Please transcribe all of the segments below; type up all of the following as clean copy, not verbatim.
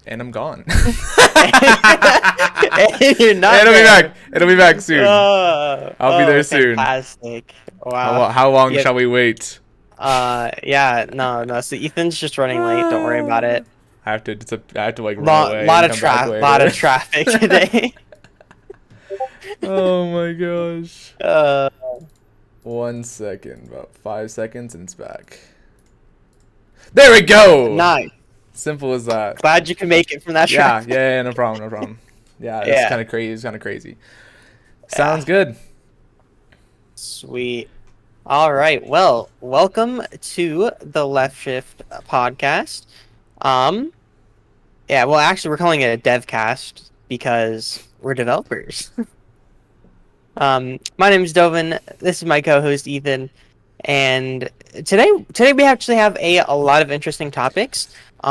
and I'm gone. And you're not It'll be there. back. It'll be back soon. I'll be there soon. Fantastic. Wow. How long Yep. shall we wait? Yeah, no. So Ethan's just running late. Don't worry about it. I have to like run away. Lot and of come back traffic. Lot later. of traffic today. Oh my gosh. Uh, 1 second, about 5 seconds, and it's back. There we go. nice. Simple as that. Glad you can make it from that Yeah, traffic. yeah, no problem. Yeah, it's Yeah. kind of crazy. It's kind of crazy. Sounds good. Sweet. All right. Well, welcome to the Left Shift podcast. Yeah. Well, actually, we're calling it a devcast because we're developers. My name is Dovin. This is my co-host Ethan, and today we actually have a lot of interesting topics. We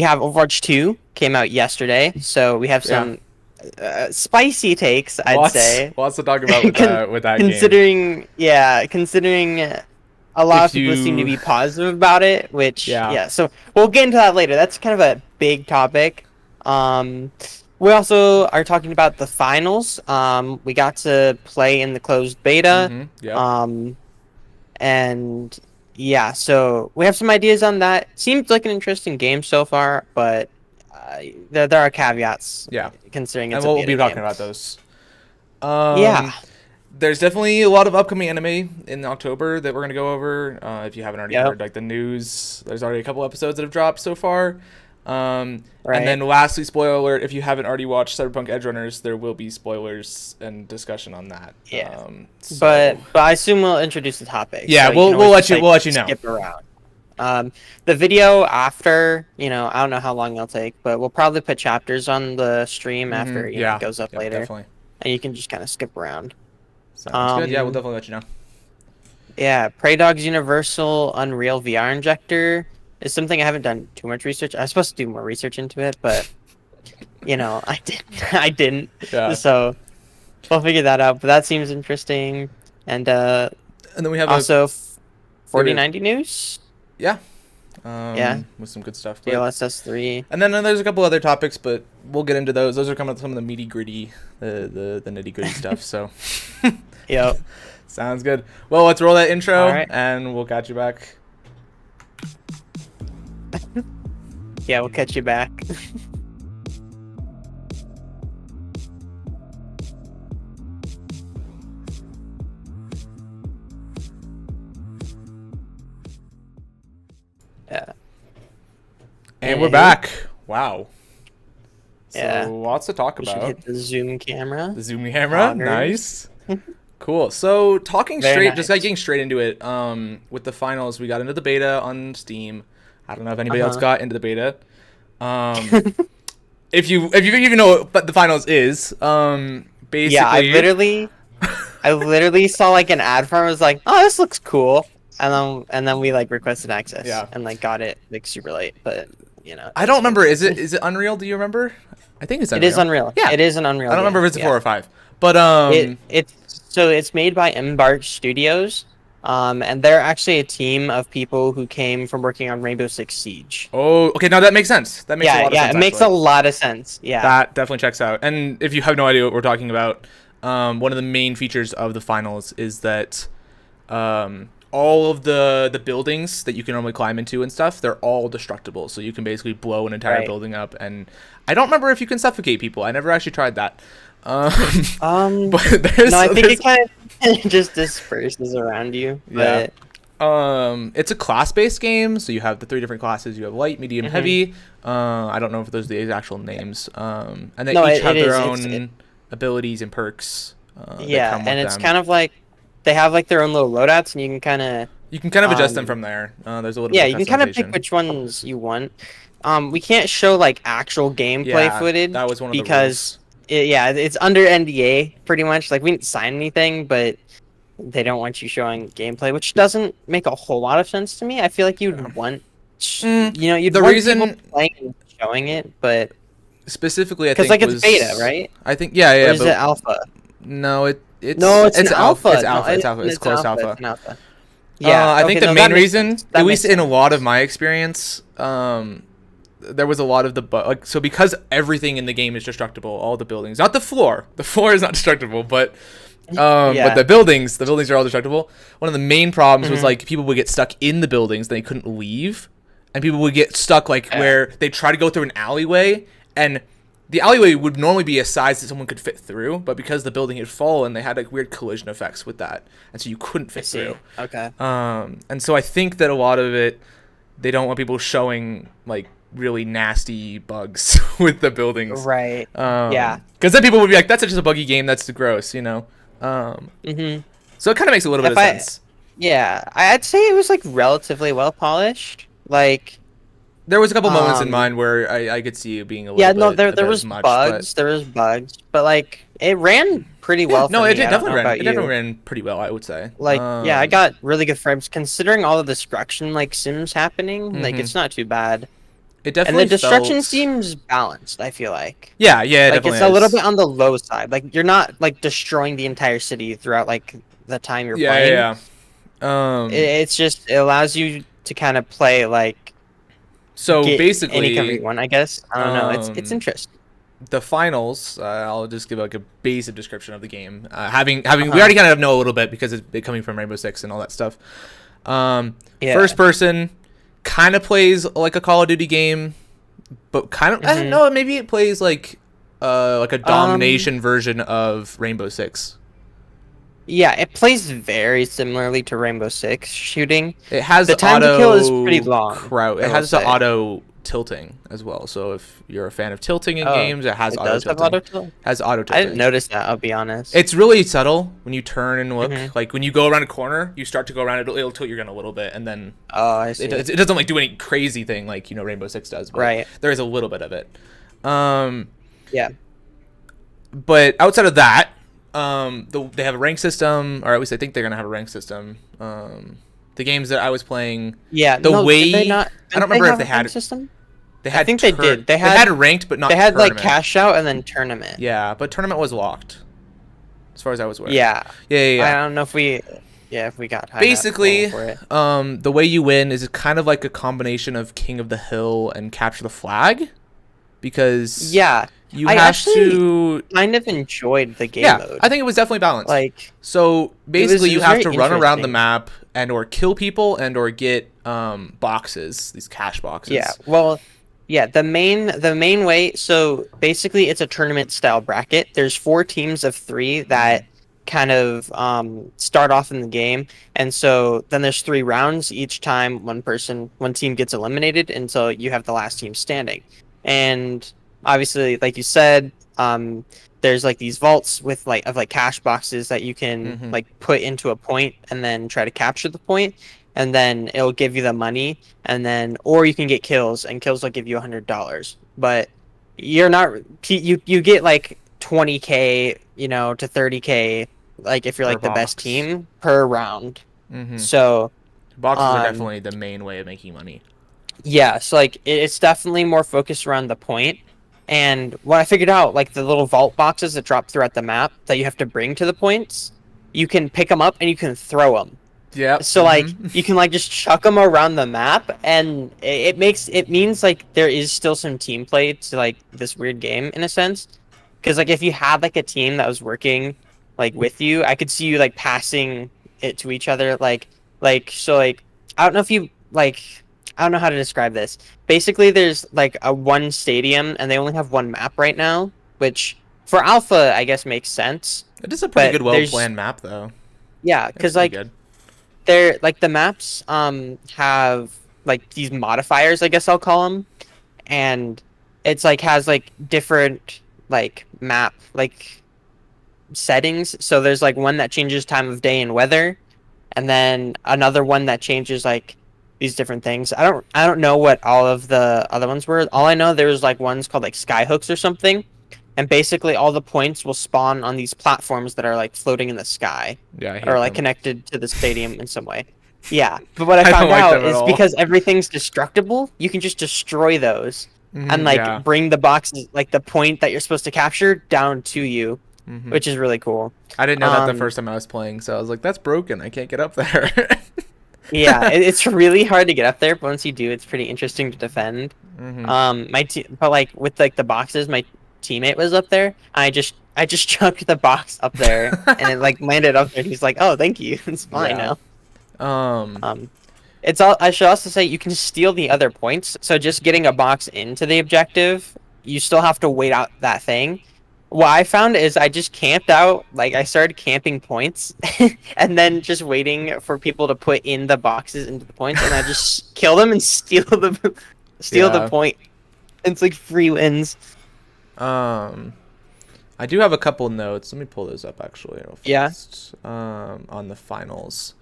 have Overwatch 2 came out yesterday, so we have some spicy takes, I'd say. Lots to talk about with that game. Considering a lot of people seem to be positive about it, which so we'll get into that later. That's kind of a big topic. We also are talking about the finals. We got to play in the closed beta. And yeah, so we have some ideas on that. Seems like an interesting game so far, but there are caveats. Yeah, considering it's and we'll a be beta talking game. about those. There's definitely a lot of upcoming anime in October that we're gonna go over. If you haven't already heard like the news, there's already a couple episodes that have dropped so far. And then lastly, spoiler alert, if you haven't already watched Cyberpunk Edgerunners, there will be spoilers and discussion on that. Yeah. But I assume we'll introduce the topic. Yeah, so we'll let you know. Skip around. The video after, I don't know how long it'll take, but we'll probably put chapters on the stream after it goes up later. Definitely. And you can just kind of skip around. Sounds good. Yeah, we'll definitely let you know. Yeah, Praydogs Universal Unreal VR Injector is something I haven't done too much research. I was supposed to do more research into it, but I didn't. Yeah. So we'll figure that out. But that seems interesting. And then we have also 4090 news. Yeah. With some good stuff. DLSS 3. And then there's a couple other topics, but we'll get into those. Those are some of the nitty gritty, the nitty gritty stuff. So. Yep. Sounds good. Well, let's roll that intro, and we'll catch you back. Yeah, we'll catch you back. Yeah. And we're back. Wow. Yeah. So lots to talk about. We should hit the zoom camera. The zoom camera. Nice. Cool. So getting straight into it. With the finals, we got into the beta on Steam. I don't know if anybody else got into the beta. If you even know what the finals is, basically. Yeah, I literally saw like an ad for it. I was like, oh, this looks cool, and then we like requested access. Yeah. And like got it like super late, but I don't remember. Is it Unreal? Do you remember? I think it's Unreal. It is Unreal. Yeah, it is an Unreal. I don't remember if it's 4 or 5, but it's made by Embark Studios. And they're actually a team of people who came from working on Rainbow Six Siege. Oh, okay. Now that makes sense. That makes a lot of sense. It makes a lot of sense. Yeah. That definitely checks out. And if you have no idea what we're talking about, one of the main features of the finals is that all of the buildings that you can normally climb into and stuff, they're all destructible. So you can basically blow an entire building up. And I don't remember if you can suffocate people. I never actually tried that. But I think it kind of just disperses around you. But... Yeah. It's a class-based game, so you have the 3 different classes. You have light, medium, heavy. I don't know if those are the actual names. And they each have their own abilities and perks. And it's kind of like they have like their own little loadouts, and you can kind of adjust them from there. There's a little bit of you can kind of pick which ones you want. We can't show like actual gameplay footage. That was one of the rules. It's under NDA pretty much. Like we didn't sign anything, but they don't want you showing gameplay, which doesn't make a whole lot of sense to me. I feel like you'd want, you'd want people playing and showing it, but specifically, I think because it's beta, right? I think or is it alpha? No, it's alpha. It's alpha. It's close alpha. It's an alpha. Yeah, I think the main reason, at least in a lot of my experience, there was a lot of so because everything in the game is destructible, all the buildings, not the floor is not destructible, but the buildings are all destructible. One of the main problems was like people would get stuck in the buildings, they couldn't leave, and people would get stuck like where they try to go through an alleyway, and the alleyway would normally be a size that someone could fit through, but because the building had fallen, they had like weird collision effects with that, and so you couldn't fit through. Okay. And so I think that a lot of it, they don't want people showing like really nasty bugs with the buildings. Right. Yeah. Because then people would be like, "That's just a buggy game. That's gross," you know. So it kind of makes a little bit of sense. Yeah, I'd say it was like relatively well polished. Like. There was a couple moments in mine where I could see you being a little bit there was much, bugs. There was bugs, but like it ran pretty well. No, for it me. definitely ran. It definitely ran pretty well, I would say. Like I got really good frames considering all of the destruction like sims happening. Like it's not too bad. It definitely and the destruction seems balanced. I feel like. Yeah, like definitely. It's a little bit on the low side. Like you're not like destroying the entire city throughout like the time you're playing. It's just it allows you to kind of play like. So basically, any kind of one, I guess. I don't know. It's interesting. The finals. I'll just give like a basic description of the game. Having we already kind of know a little bit because it's coming from Rainbow Six and all that stuff. First person kind of plays like a Call of Duty game, but kind of no. Maybe it plays like a domination version of Rainbow Six. Yeah, it plays very similarly to Rainbow Six shooting. It has the time to kill is pretty long. It has the auto tilting as well. So if you're a fan of tilting in games, it has auto tilting. Has auto tilting. I didn't notice that. I'll be honest. It's really subtle when you turn and look. Like when you go around a corner, you start to go around. It'll tilt your gun a little bit, and then I see. It doesn't like do any crazy thing like Rainbow Six does. But there is a little bit of it. Yeah. But outside of that. They have a rank system, or at least I think they're gonna have a rank system. The games that I was playing, I don't remember if they had a system. I think they did. They had ranked, but not. They had tournament. like cash out and then tournament. Yeah, but tournament was locked, as far as I was aware. Yeah. I don't know if we got high basically for it. The way you win is kind of like a combination of King of the Hill and Capture the Flag, because you have to kind of enjoyed the game mode. I think it was definitely balanced. Like so basically you have to run around the map and or kill people and or get boxes, these cash boxes. Yeah. Well, the main way, so basically it's a tournament style bracket. There's 4 teams of 3 that kind of start off in the game, and so then there's 3 rounds. Each time one team gets eliminated, and so you have the last team standing. And obviously, like you said, there's like these vaults with like cash boxes that you can like put into a point and then try to capture the point, and then it'll give you the money, and then or you can get kills, and kills will give you $100. But you're not you get like 20K, to 30K, like if you're like the best team per round. So boxes are definitely the main way of making money. Yeah, so like it's definitely more focused around the point. And what I figured out, like the little vault boxes that drop throughout the map that you have to bring to the points, you can pick them up and you can throw them. Yeah. So like you can like just chuck them around the map, and it means like there is still some team play to like this weird game in a sense. Because like if you had like a team that was working like with you, I could see you like passing it to each other. So like I don't know if you like. I don't know how to describe this. Basically, there's like a 1 stadium, and they only have 1 map right now, which for alpha, I guess, makes sense. It is a pretty good, well-planned map, though. Yeah, because like they're like the maps have like these modifiers, I guess I'll call them, and it's like has like different like map like settings. So there's like one that changes time of day and weather, and then another one that changes like these different things. I don't know what all of the other ones were. All I know, there was like ones called like skyhooks or something, and basically all the points will spawn on these platforms that are like floating in the sky, or like connected to the stadium in some way. Yeah, but what I found out is because everything's destructible, you can just destroy those and like bring the boxes, like the point that you're supposed to capture, down to you, which is really cool. I didn't know that the first time I was playing, so I was like, that's broken. I can't get up there. Yeah, it's really hard to get up there, but once you do, it's pretty interesting to defend. But like with like the boxes, my teammate was up there. I just chucked the box up there, and it like landed up there. He's like, "Oh, thank you. It's fine now." It's all. I should also say you can steal the other points. So just getting a box into the objective, you still have to wait out that thing. What I found is I just camped out. Like I started camping points, and then just waiting for people to put in the boxes into the points, and I just kill them and steal the point. It's like free wins. I do have a couple notes. Let me pull those up actually. First, on the finals.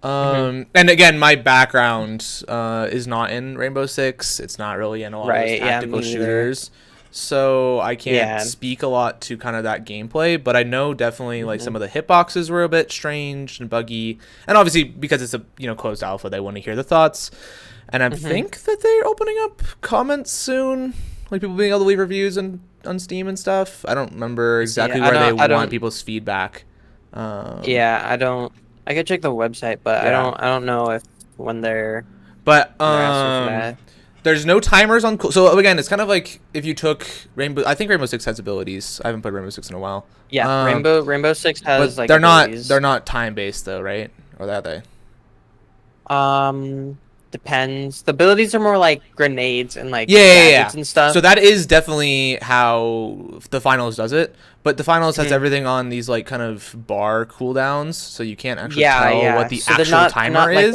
And again, my background is not in Rainbow Six. It's not really in a lot of those tactical shooters. So I can't speak a lot to kind of that gameplay, but I know definitely like some of the hitboxes were a bit strange and buggy. And obviously because it's a closed alpha, they want to hear the thoughts. And I think that they're opening up comments soon, like people being able to leave reviews on Steam and stuff. I don't remember exactly where they want people's feedback. I could check the website, but I don't know if when they're. But there's no timers on. So again, it's kind of like if you took Rainbow. I think Rainbow Six has abilities. I haven't played Rainbow Six in a while. Yeah, Rainbow Six has but like. They're not time based though, right? Or are they? Depends. The abilities are more like grenades and like gadgets and stuff. So that is definitely how the finals does it. But the finals has everything on these like kind of bar cooldowns, so you can't actually tell what the actual timer is.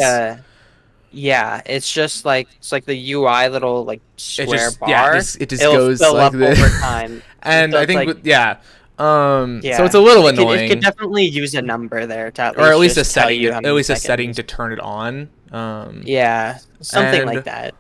It's just like the UI little like square bar. Yeah, it just goes fill like up over time. And so I think so it's a little annoying. It could definitely use a number there to at least a setting. At least a setting to turn it on. Something like that.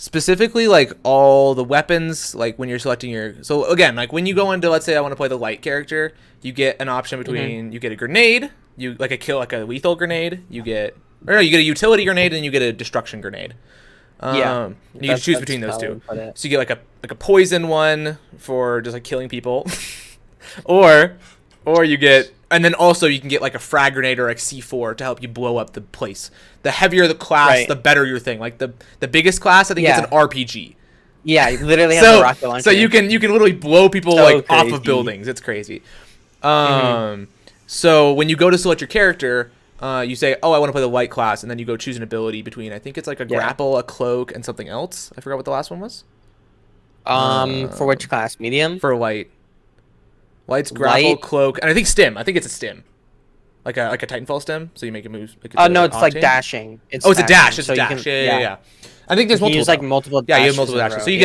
Specifically, like all the weapons, like when you're selecting so again, like when you go into, let's say I want to play the light character, you get an option between you get a grenade, you like a lethal grenade, you get a utility grenade, and you get a destruction grenade. You can choose between those two. So you get like a poison one for just like killing people, or you get. And then also you can get like a frag grenade or like C4 to help you blow up the place. The heavier the class, the better your thing. Like the biggest class, I think it's an RPG. Yeah, you literally have a rocket launcher. So you can literally blow people off of buildings. It's crazy. So when you go to select your character, you say, "Oh, I want to play the light class," and then you go choose an ability between. I think it's like a grapple, a cloak, and something else. I forgot what the last one was. For which class? Medium? For light. Light's grapple, cloak, and I think stim. I think it's a stim, like a Titanfall stim. So you make it move. Like no, it's like dashing. It's a dash. It's a dash. Yeah. I think there's multiple. You use like multiple. Yeah, you have multiple dashes. So you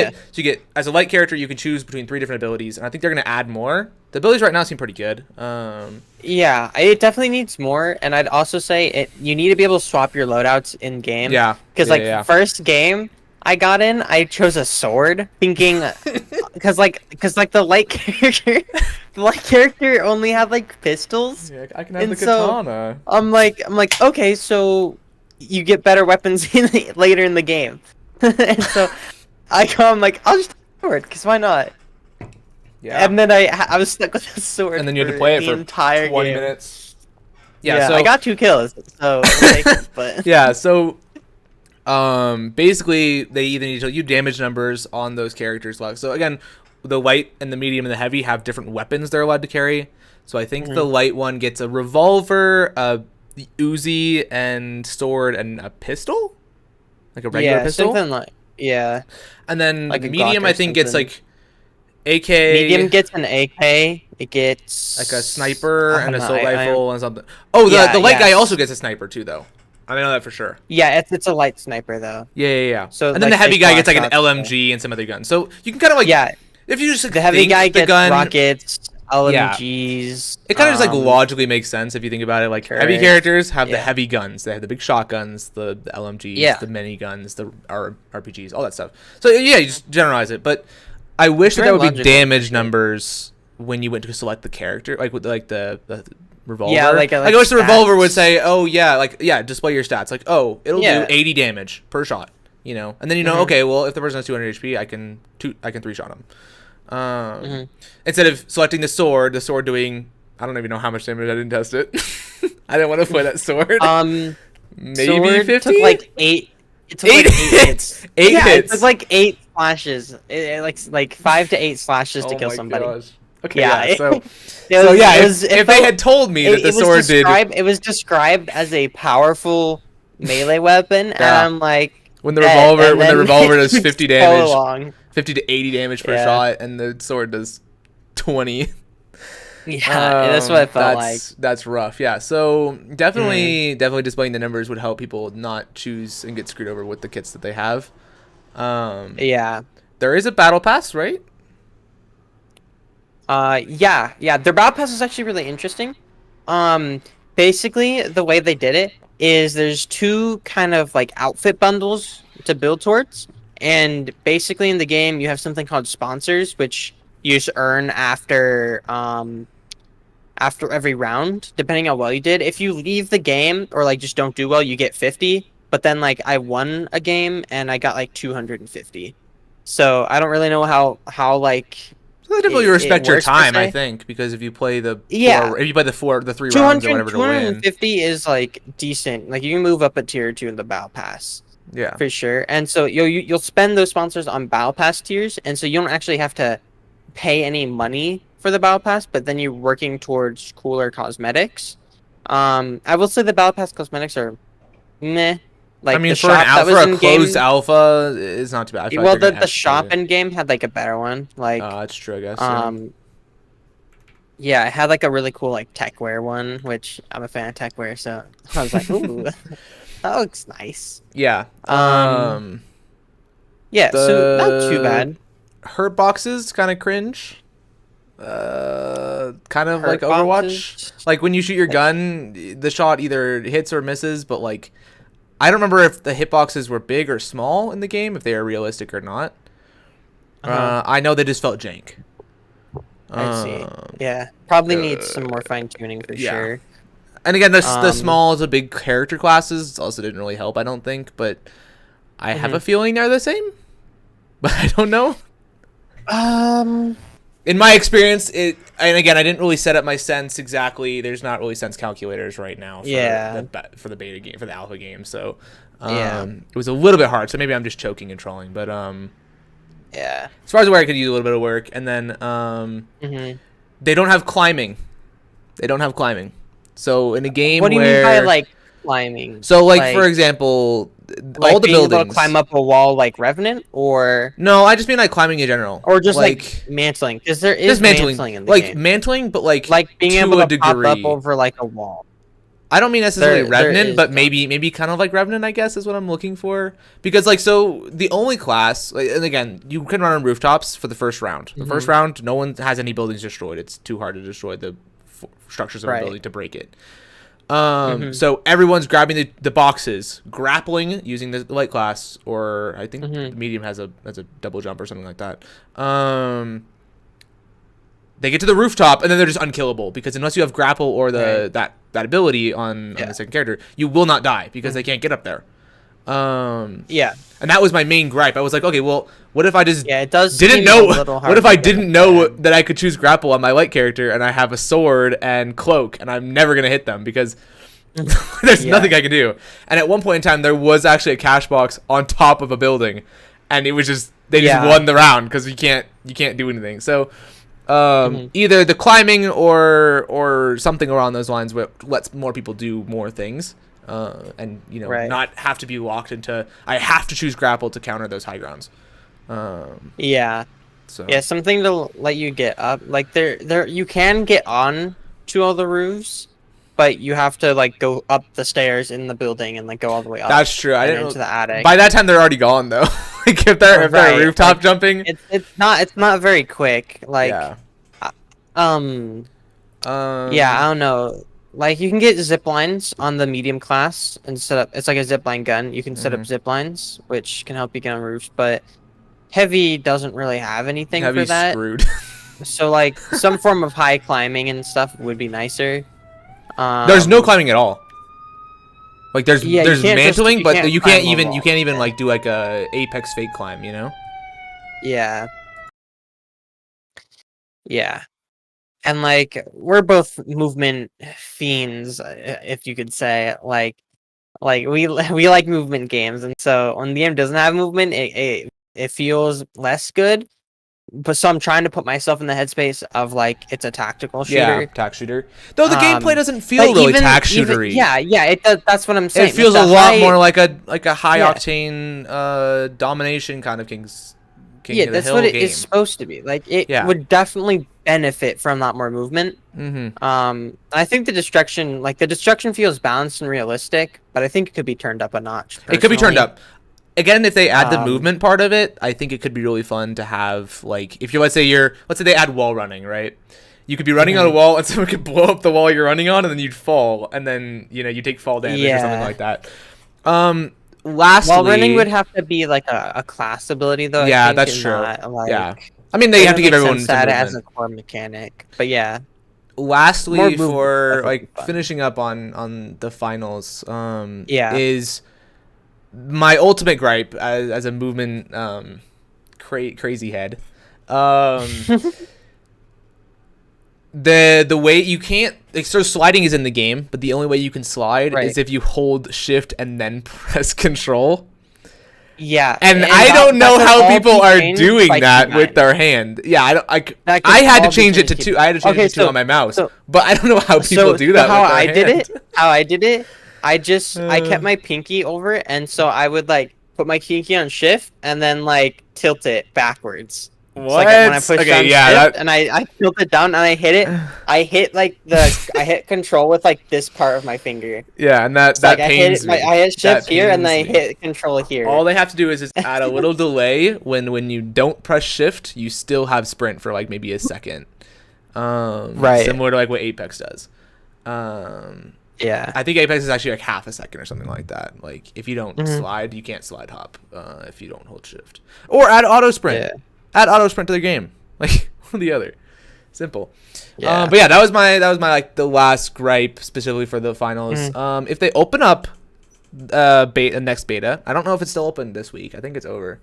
get as a light character, you can choose between 3 different abilities, and I think they're gonna add more. The abilities right now seem pretty good. Yeah, it definitely needs more, and I'd also say you need to be able to swap your loadouts in game. Yeah. Because first game I got in, I chose a sword, thinking, because the light character only had like pistols. Yeah, I can have the katana. I'm like, okay, so you get better weapons later in the game, and so I'm like, I'll just sword, because why not? Yeah. And then I was stuck with the sword. And then you had to play it for entire 20 game. minutes. Yeah, so I got 2 kills, so I'll take it, but yeah, so. Basically they either need to tell you damage numbers on those characters. So again, the light and the medium and the heavy have different weapons they're allowed to carry. So I think the light one gets a revolver, a Uzi, and sword, and a pistol, like a regular pistol. Something like And then like medium, I think, gets like AK. Medium gets an AK. It gets like a sniper and assault rifle and something. Oh, the light guy also gets a sniper too, though. I know that for sure. Yeah, it's a light sniper though. Yeah. So and then the heavy guy gets like an LMG and some other guns. So you can kind of like if you just like, the heavy guy gets gun, rockets, LMGs. It kind of just like logically makes sense if you think about it. Like heavy characters have the heavy guns. They have the big shotguns, the LMGs, the mini guns, the RPGs, all that stuff. So yeah, you just generalize it. But I wish that would be damage numbers when you went to select the character, like with like the revolver. Yeah, like I wish the revolver would say, "Oh yeah, display your stats." Like, "Oh, it'll do 80 damage per shot." You know, and then okay, well, if the person has 200 HP, I can 3-shot him. Instead of selecting the sword doing, I don't even know how much damage. I didn't test it. I didn't want to play that sword. Maybe 50. Took like 8. It took 8 hits. 8 hits. It took like 8. slashes. Like 5 to 8 slashes to kill somebody. Gosh. Okay, yeah. So if they had told me that the sword did, it was described as a powerful melee weapon, and I'm like, when the revolver does 50 damage, 50 to 80 damage per shot, and the sword does 20. Yeah, that's what I felt like. That's rough. Yeah, so definitely displaying the numbers would help people not choose and get screwed over with the kits that they have. Yeah. There is a battle pass, right? Yeah. Their battle pass is actually really interesting. Basically, the way they did it is there's 2 kind of like outfit bundles to build towards, and basically in the game you have something called sponsors, which you just earn after every round, depending on how well you did. If you leave the game or like just don't do well, you get 50. But then like I won a game and I got like 250. So I don't really know how like. So they definitely respect your time, I think, because if you play the 3 rounds or whatever to win, 250 is like decent. Like you can move up a tier or 2 in the battle pass. Yeah, for sure. And so you'll spend those sponsors on battle pass tiers, and so you don't actually have to pay any money for the battle pass, but then you're working towards cooler cosmetics. I will say the battle pass cosmetics are meh. Like, I mean, for a closed alpha, it's not too bad. Well, the shop in game had like a better one. Like, that's true, I guess. Yeah, it had like a really cool like techwear one, which I'm a fan of techwear, so I was like, ooh, that looks nice. Yeah. Yeah. So not too bad. Hurt boxes kind of cringe. Kind of like Overwatch. Like when you shoot your gun, the shot either hits or misses, but like I don't remember if the hitboxes were big or small in the game, if they are realistic or not. I know they just felt jank. I see. Yeah, probably needs some more fine tuning for sure. And again, the small to big character classes also didn't really help, I don't think. But I have a feeling they're the same. But I don't know. In my experience, and again, I didn't really set up my sense exactly. There's not really sense calculators right now for the beta game, for the alpha game. So it was a little bit hard. So maybe I'm just choking and trolling. But yeah. As far as where I could use a little bit of work, and then they don't have climbing. So in a game what do you mean by like climbing? So like for example, all the buildings. Able to climb up a wall like Revenant, or no, I just mean like climbing in general, or just like mantling, because there is mantling in the game. Mantling, but like being able to pop up over like a wall. I don't mean necessarily Revenant, but maybe kind of like Revenant, I guess, is what I'm looking for. Because like, so the only class, and again, you can run on rooftops for the first round. The first round, no one has any buildings destroyed. It's too hard to destroy the structures of a building to break it. So everyone's grabbing the boxes, grappling using the light class, or I think the medium has a double jump or something like that. They get to the rooftop and then they're just unkillable, because unless you have grapple or that ability on the second character, you will not die because they can't get up there. And that was my main gripe. I was like, okay, well, what if I just didn't know? What if I didn't know that I could choose grapple on my light character and I have a sword and cloak and I'm never gonna hit them because there's nothing I can do. And at one point in time, there was actually a cash box on top of a building, and it was just they just won the round because you can't do anything. So either the climbing or something around those lines where lets more people do more things. And not have to be locked into I have to choose grapple to counter those high grounds. Something to let you get up. Like there you can get on to all the roofs, but you have to like go up the stairs in the building and like go all the way up. That's true. I didn't into the attic. By that time they're already gone though. Like if they're rooftop jumping, it's not very quick. Like I don't know. Like, you can get zip lines on the medium class and set up. It's like a zip line gun. You can set up zip lines, which can help you get on roofs. But heavy doesn't really have anything for that. Screwed. So, like, some form of high climbing and stuff would be nicer. There's no climbing at all. Like, there's mantling, but you can't even like do like a apex fake climb. You know? Yeah. Yeah. And like we're both movement fiends, if you could say. Like we like movement games, and so when the game doesn't have movement, it it feels less good. But so I'm trying to put myself in the headspace of like it's a tactical shooter. Yeah, tac shooter. Though the gameplay doesn't feel really tac shootery. Yeah, it does, that's what I'm saying. It feels a lot more like a high octane domination kind of King yeah, that's what it is supposed to be. Like it would definitely benefit from that more movement. I think the destruction feels balanced and realistic, but I think it could be turned up a notch. Personally. It could be turned up. Again, if they add the movement part of it, I think it could be really fun to have, like, if you let's say they add wall running, right? You could be running on a wall and someone could blow up the wall you're running on and then you'd fall and then, you take fall damage or something like that. Lastly, wall running would have to be like a class ability though. Yeah, I think, that's true. Like, yeah. I mean, they have to give everyone some movement. As a core mechanic. But yeah. Lastly, for like finishing up on the finals, is my ultimate gripe as a movement crazy head. The way you can't so sliding is in the game, but the only way you can slide is if you hold shift and then press control. Yeah, and I don't know how people are doing that with their hand. Yeah, I had to change it to 2. I had to change it to 2 on my mouse, but I don't know how people do that. How I did it, I kept my pinky over it, and so I would like put my pinky on shift and then like tilt it backwards. What? So, like, when I push down shift and I tilt it down and I hit it, I hit control with like this part of my finger. Yeah, and that pains me. I hit shift here and then I hit control here. All they have to do is just add a little delay when you don't press shift, you still have sprint for like maybe a second. Similar to like what Apex does. Yeah. I think Apex is actually like half a second or something like that. Like if you don't slide, you can't slide hop if you don't hold shift. Or add auto sprint. Yeah. Add auto sprint to the game, like one or the other. Simple. Yeah. But yeah, that was my like the last gripe specifically for the finals. If they open up next beta, I don't know if it's still open this week. I think it's over.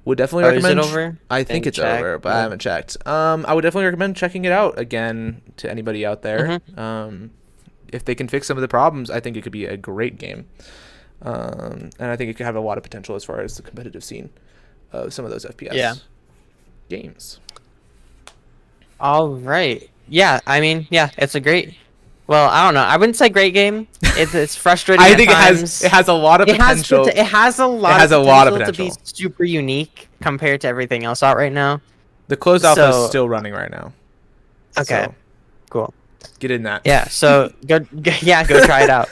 Would definitely recommend. Is it over? I think it's over, but I haven't checked. I would definitely recommend checking it out again to anybody out there. If they can fix some of the problems, I think it could be a great game. And I think it could have a lot of potential as far as the competitive scene of some of those FPS games. All right. Yeah, I mean, it's a great. Well, I don't know. I wouldn't say great game. It's frustrating. I think it has a lot of potential. It has a lot of potential to be super unique compared to everything else out right now. The closed alpha is still running right now. Okay. So, cool. Get in that. Yeah. So go try it out.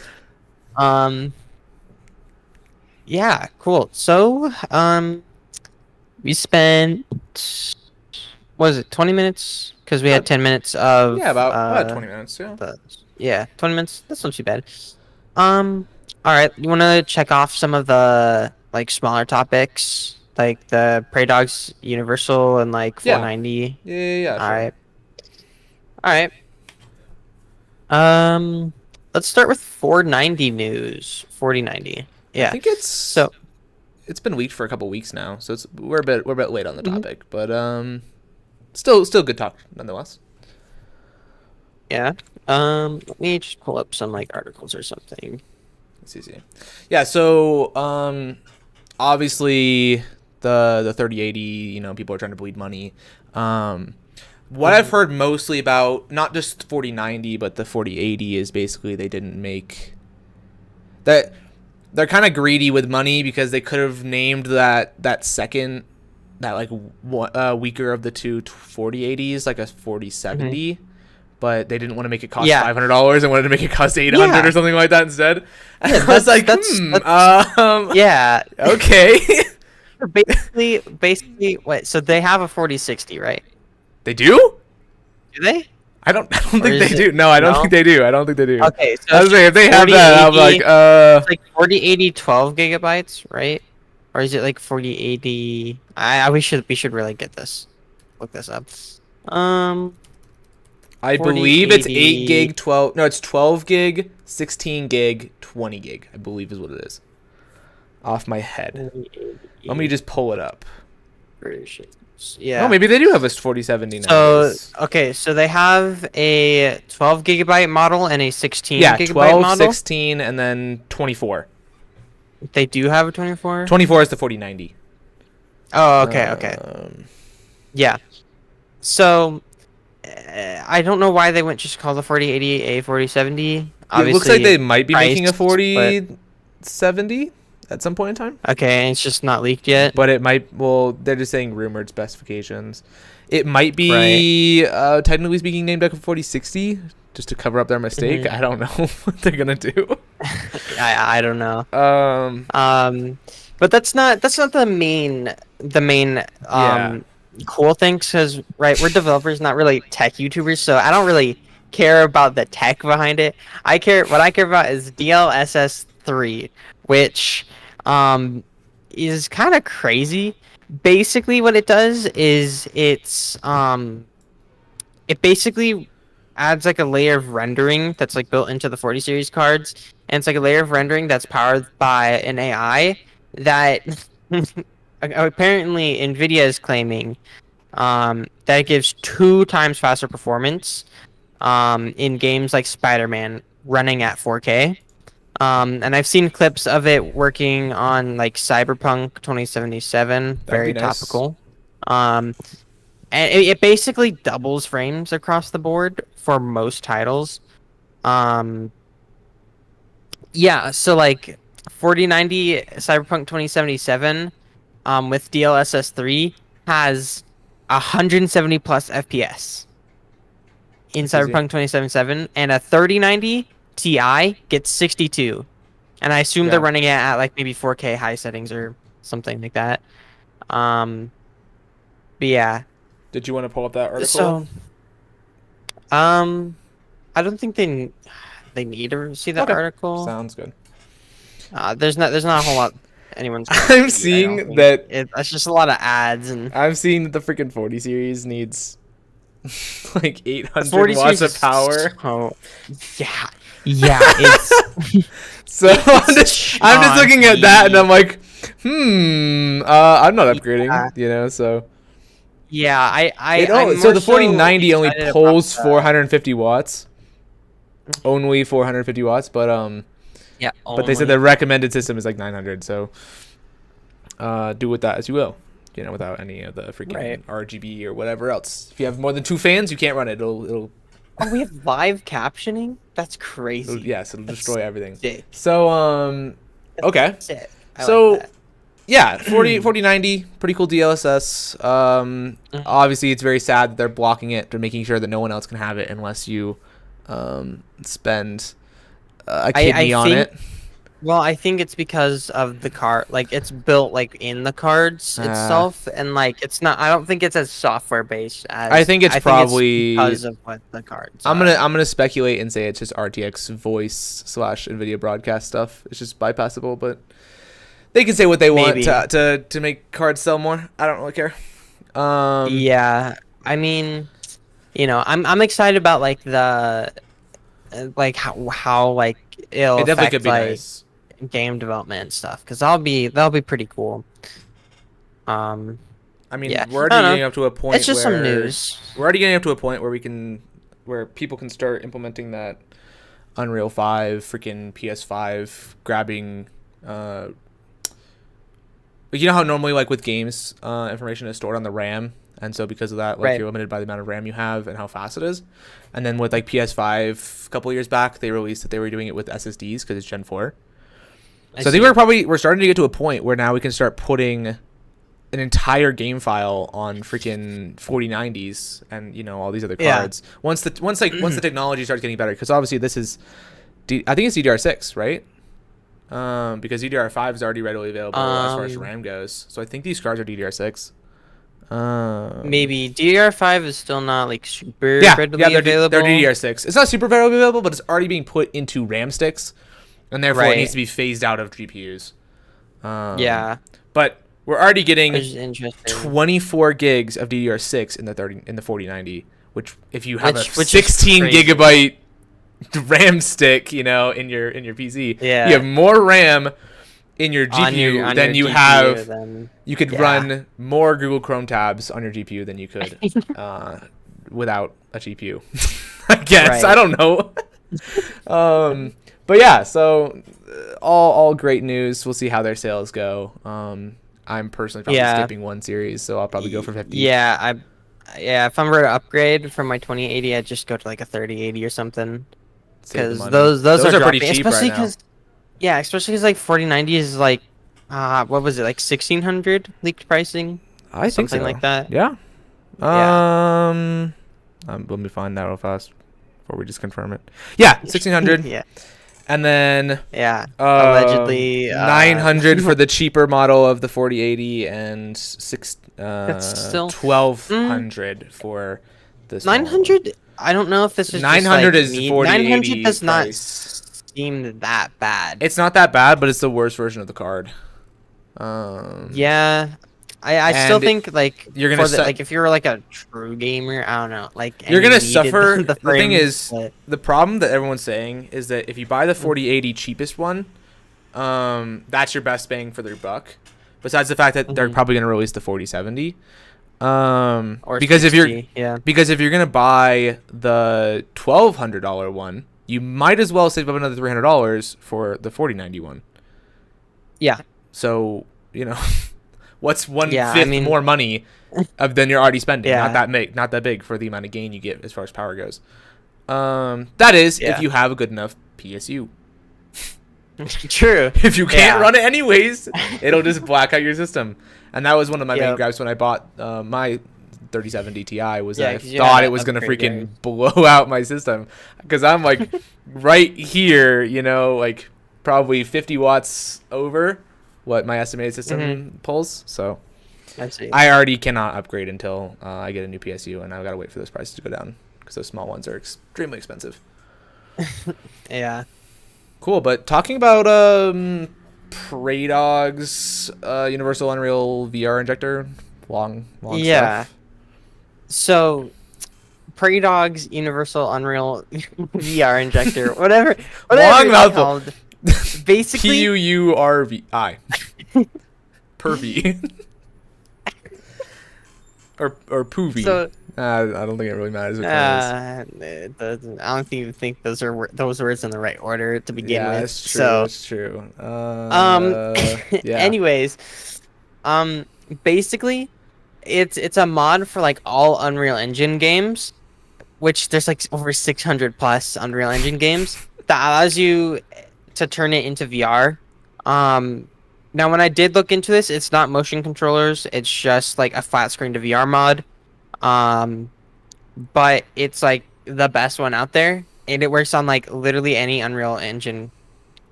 Yeah. Cool. So we spent, what was it, 20 minutes? Because we had 10 minutes of... Yeah, about 20 minutes, yeah. 20 minutes. That's not too bad. Alright, you want to check off some of the, like, smaller topics? Like the Praydogs Universal and, like, 490? Yeah. Sure. Alright. Let's start with 490 news. 4090. Yeah. I think it's been leaked for a couple weeks now, so we're a bit late on the topic, but still good talk nonetheless. Yeah. Let me just pull up some like articles or something. It's easy. Yeah. So obviously the 3080, people are trying to bleed money. What I've heard mostly about not just 4090 but the 4080 is basically they didn't make that. They're kind of greedy with money because they could have named that weaker of the two 4080s like a 4070, but they didn't want to make it cost $500 and wanted to make it cost $800 or something like that instead. And I was like, okay. basically, what? So they have a 4060, right? They do? Do they? I don't think they do. No, I don't think they do. Okay, so I was saying, if they have that, I'm like, it's like 4080 12 gigabytes, right? Or is it like 4080? We should really get this. Look this up. I believe it's 8 gig, 12. No, it's 12 gig, 16 gig, 20 gig. I believe is what it is. Off my head. Let me just pull it up. Yeah. Oh, maybe they do have a 4070 now. So they have a 12 gigabyte model and a 16 gigabyte 12, model. 16, and then 24. They do have a 24? 24 is the 4090. Oh, okay. Yeah. So, I don't know why they wouldn't just call the 4080 a 4070. Obviously, it looks like they might be making a priced, 4070 at some point in time. Okay, it's just not leaked yet. But it might. Well, they're just saying rumored specifications. It might be technically speaking named like a 4060 just to cover up their mistake. I don't know what they're gonna do. I don't know. But that's not the main cool thing, because we're developers, not really tech YouTubers, so I don't really care about the tech behind it. What I care about is DLSS3, which is kind of crazy. Basically what it does is it basically adds like a layer of rendering that's like built into the 40 series cards, and it's like a layer of rendering that's powered by an AI that apparently Nvidia is claiming that it gives 2 times faster performance in games like Spider-Man running at 4K. And I've seen clips of it working on like Cyberpunk 2077, very topical. And it basically doubles frames across the board for most titles. Yeah, so like 4090 Cyberpunk 2077 with DLSS 3 has 170 plus FPS in Cyberpunk 2077, and a 3090 Ti gets 62. And I assume they're running it at like maybe 4K high settings or something like that. But yeah. Did you want to pull up that article? So, I don't think they need to see that article. Sounds good. There's not a whole lot anyone's. I'm seeing that it's just a lot of ads, and I'm seeing that the freaking 40 series needs like 800 watts of power. Oh, yeah. It's so I'm just looking at that and I'm like, I'm not upgrading, you know. So yeah, so the 4090 only pulls 450 watts, only 450 watts, but yeah, but they said the recommended system is like 900. So do with that as you will, you know, without any of the freaking RGB or whatever else. If you have more than 2 fans, you can't run it. It'll Oh, we have live captioning? That's crazy. It'll destroy everything. Sick. So, okay. Sick. So, yeah, 4090, pretty cool DLSS. Obviously, it's very sad that they're blocking it. They're making sure that no one else can have it unless you spend a kidney on it. Well, I think it's because of the card. Like, it's built like in the cards itself, and like it's not. I don't think it's as software based as. I think it's probably because of what the cards. I'm gonna speculate and say it's just RTX voice / Nvidia broadcast stuff. It's just bypassable, but they can say what they want to make cards sell more. I don't really care. Yeah, I mean, you know, I'm excited about like the how like it'll it definitely affect, could be like, nice. Game development and stuff, because that'll be pretty cool. I mean, yeah. we're already getting up to a point. It's just some news. We're already getting up to a point where people can start implementing that Unreal 5, freaking PS5 grabbing. You know how normally, like with games, information is stored on the RAM, and so because of that, like you're limited by the amount of RAM you have and how fast it is. And then with like PS5, a couple years back, they released that they were doing it with SSDs because it's Gen 4. So I think we're starting to get to a point where now we can start putting an entire game file on freaking 4090s and, you know, all these other cards. Once the technology starts getting better, because obviously this is I think it's DDR6, right? Because DDR5 is already readily available as far as RAM goes. So I think these cards are DDR6. Maybe DDR5 is still not like super readily available. They're DDR6. It's not super readily available, but it's already being put into RAM sticks, and therefore it needs to be phased out of GPUs. But we're already getting 24 gigs of DDR6 in the 4090, which if you have a 16 gigabyte RAM stick, you know, in your PC, you have more RAM in your GPU than you have. You could run more Google Chrome tabs on your GPU than you could without a GPU. I guess I don't know. But yeah, so all great news. We'll see how their sales go. I'm personally probably skipping one series, so I'll probably go for 50. Yeah, if I'm to upgrade from my 2080, I'd just go to like a 3080 or something. Because those are pretty dropping, cheap especially right now. Especially because like 4090 is like, what was it, like 1600 leaked pricing? I think something like that. Yeah. Let me find that real fast before we just confirm it. Yeah, 1600. Yeah. And then allegedly 900 for the cheaper model of the 4080 and that's still 1200 for this 900. I don't know if this is 900 just, is 4080. 900 does not price. seem that bad. It's not that bad, but it's the worst version of the card. Yeah. I still think like you're gonna like if you're like a true gamer, I don't know, like you're gonna suffer. The thing frames, is, the problem that everyone's saying is that if you buy the 4080 cheapest one, that's your best bang for their buck. Besides the fact that they're probably gonna release the 4070, or because 60, if you're gonna buy the $1,200 one, you might as well save up another $300 for the 4090 one. Yeah. So what's 1/5 more money than you're already spending? Not that big for the amount of gain you get as far as power goes. That is if you have a good enough PSU. True. If you can't run it anyways, it'll just black out your system. And that was one of my main gripes when I bought my 3070 Ti was that I thought it was gonna freaking blow out my system because I'm like right here, like probably 50 watts over what my estimated system pulls. So I already cannot upgrade until I get a new PSU, and I've got to wait for those prices to go down because those small ones are extremely expensive. Yeah. Cool, but talking about Praydogs, Universal Unreal VR Injector, long stuff. So Praydogs, Universal Unreal VR Injector, whatever long it's called. Basically, PUURVI Pervy or Poovy. So I don't think it really matters. It doesn't. I don't even think those words in the right order to begin with. That's true. So that's true. Anyways, basically, it's a mod for like all Unreal Engine games, which there's like over 600 plus Unreal Engine games that allows you to turn it into VR. Now when I did look into this, it's not motion controllers, it's just like a flat screen to VR mod. But it's like the best one out there, and it works on like literally any Unreal Engine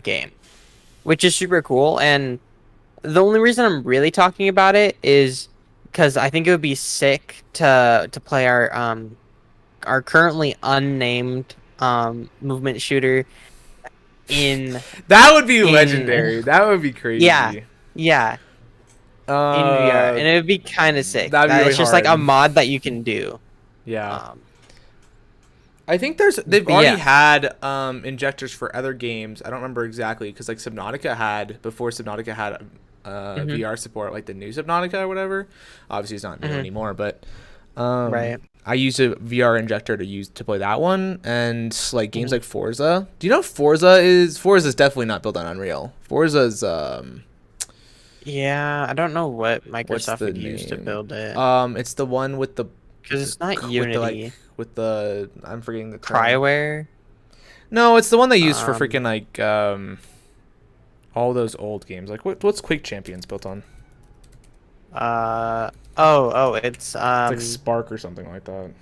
game, which is super cool. And the only reason I'm really talking about it is because I think it would be sick to play our currently unnamed movement shooter that would be legendary. That would be crazy. Yeah. In VR, and it would be kind of sick. That'd be really it's just hard. like a mod that you can do. Yeah. I think they've already had injectors for other games. I don't remember exactly because like Subnautica had VR support, like the new Subnautica or whatever. Obviously, it's not new anymore, but right. I used a VR injector to play that one, and like games like Forza. Do you know Forza's definitely not built on Unreal. Forza's yeah, I don't know what Microsoft would use to build it. It's the one with the because it's not Unity. With the I'm forgetting the term. Cryoware. No, it's the one they use for freaking like all those old games. Like what's Quake Champions built on? It's like Spark or something like that. You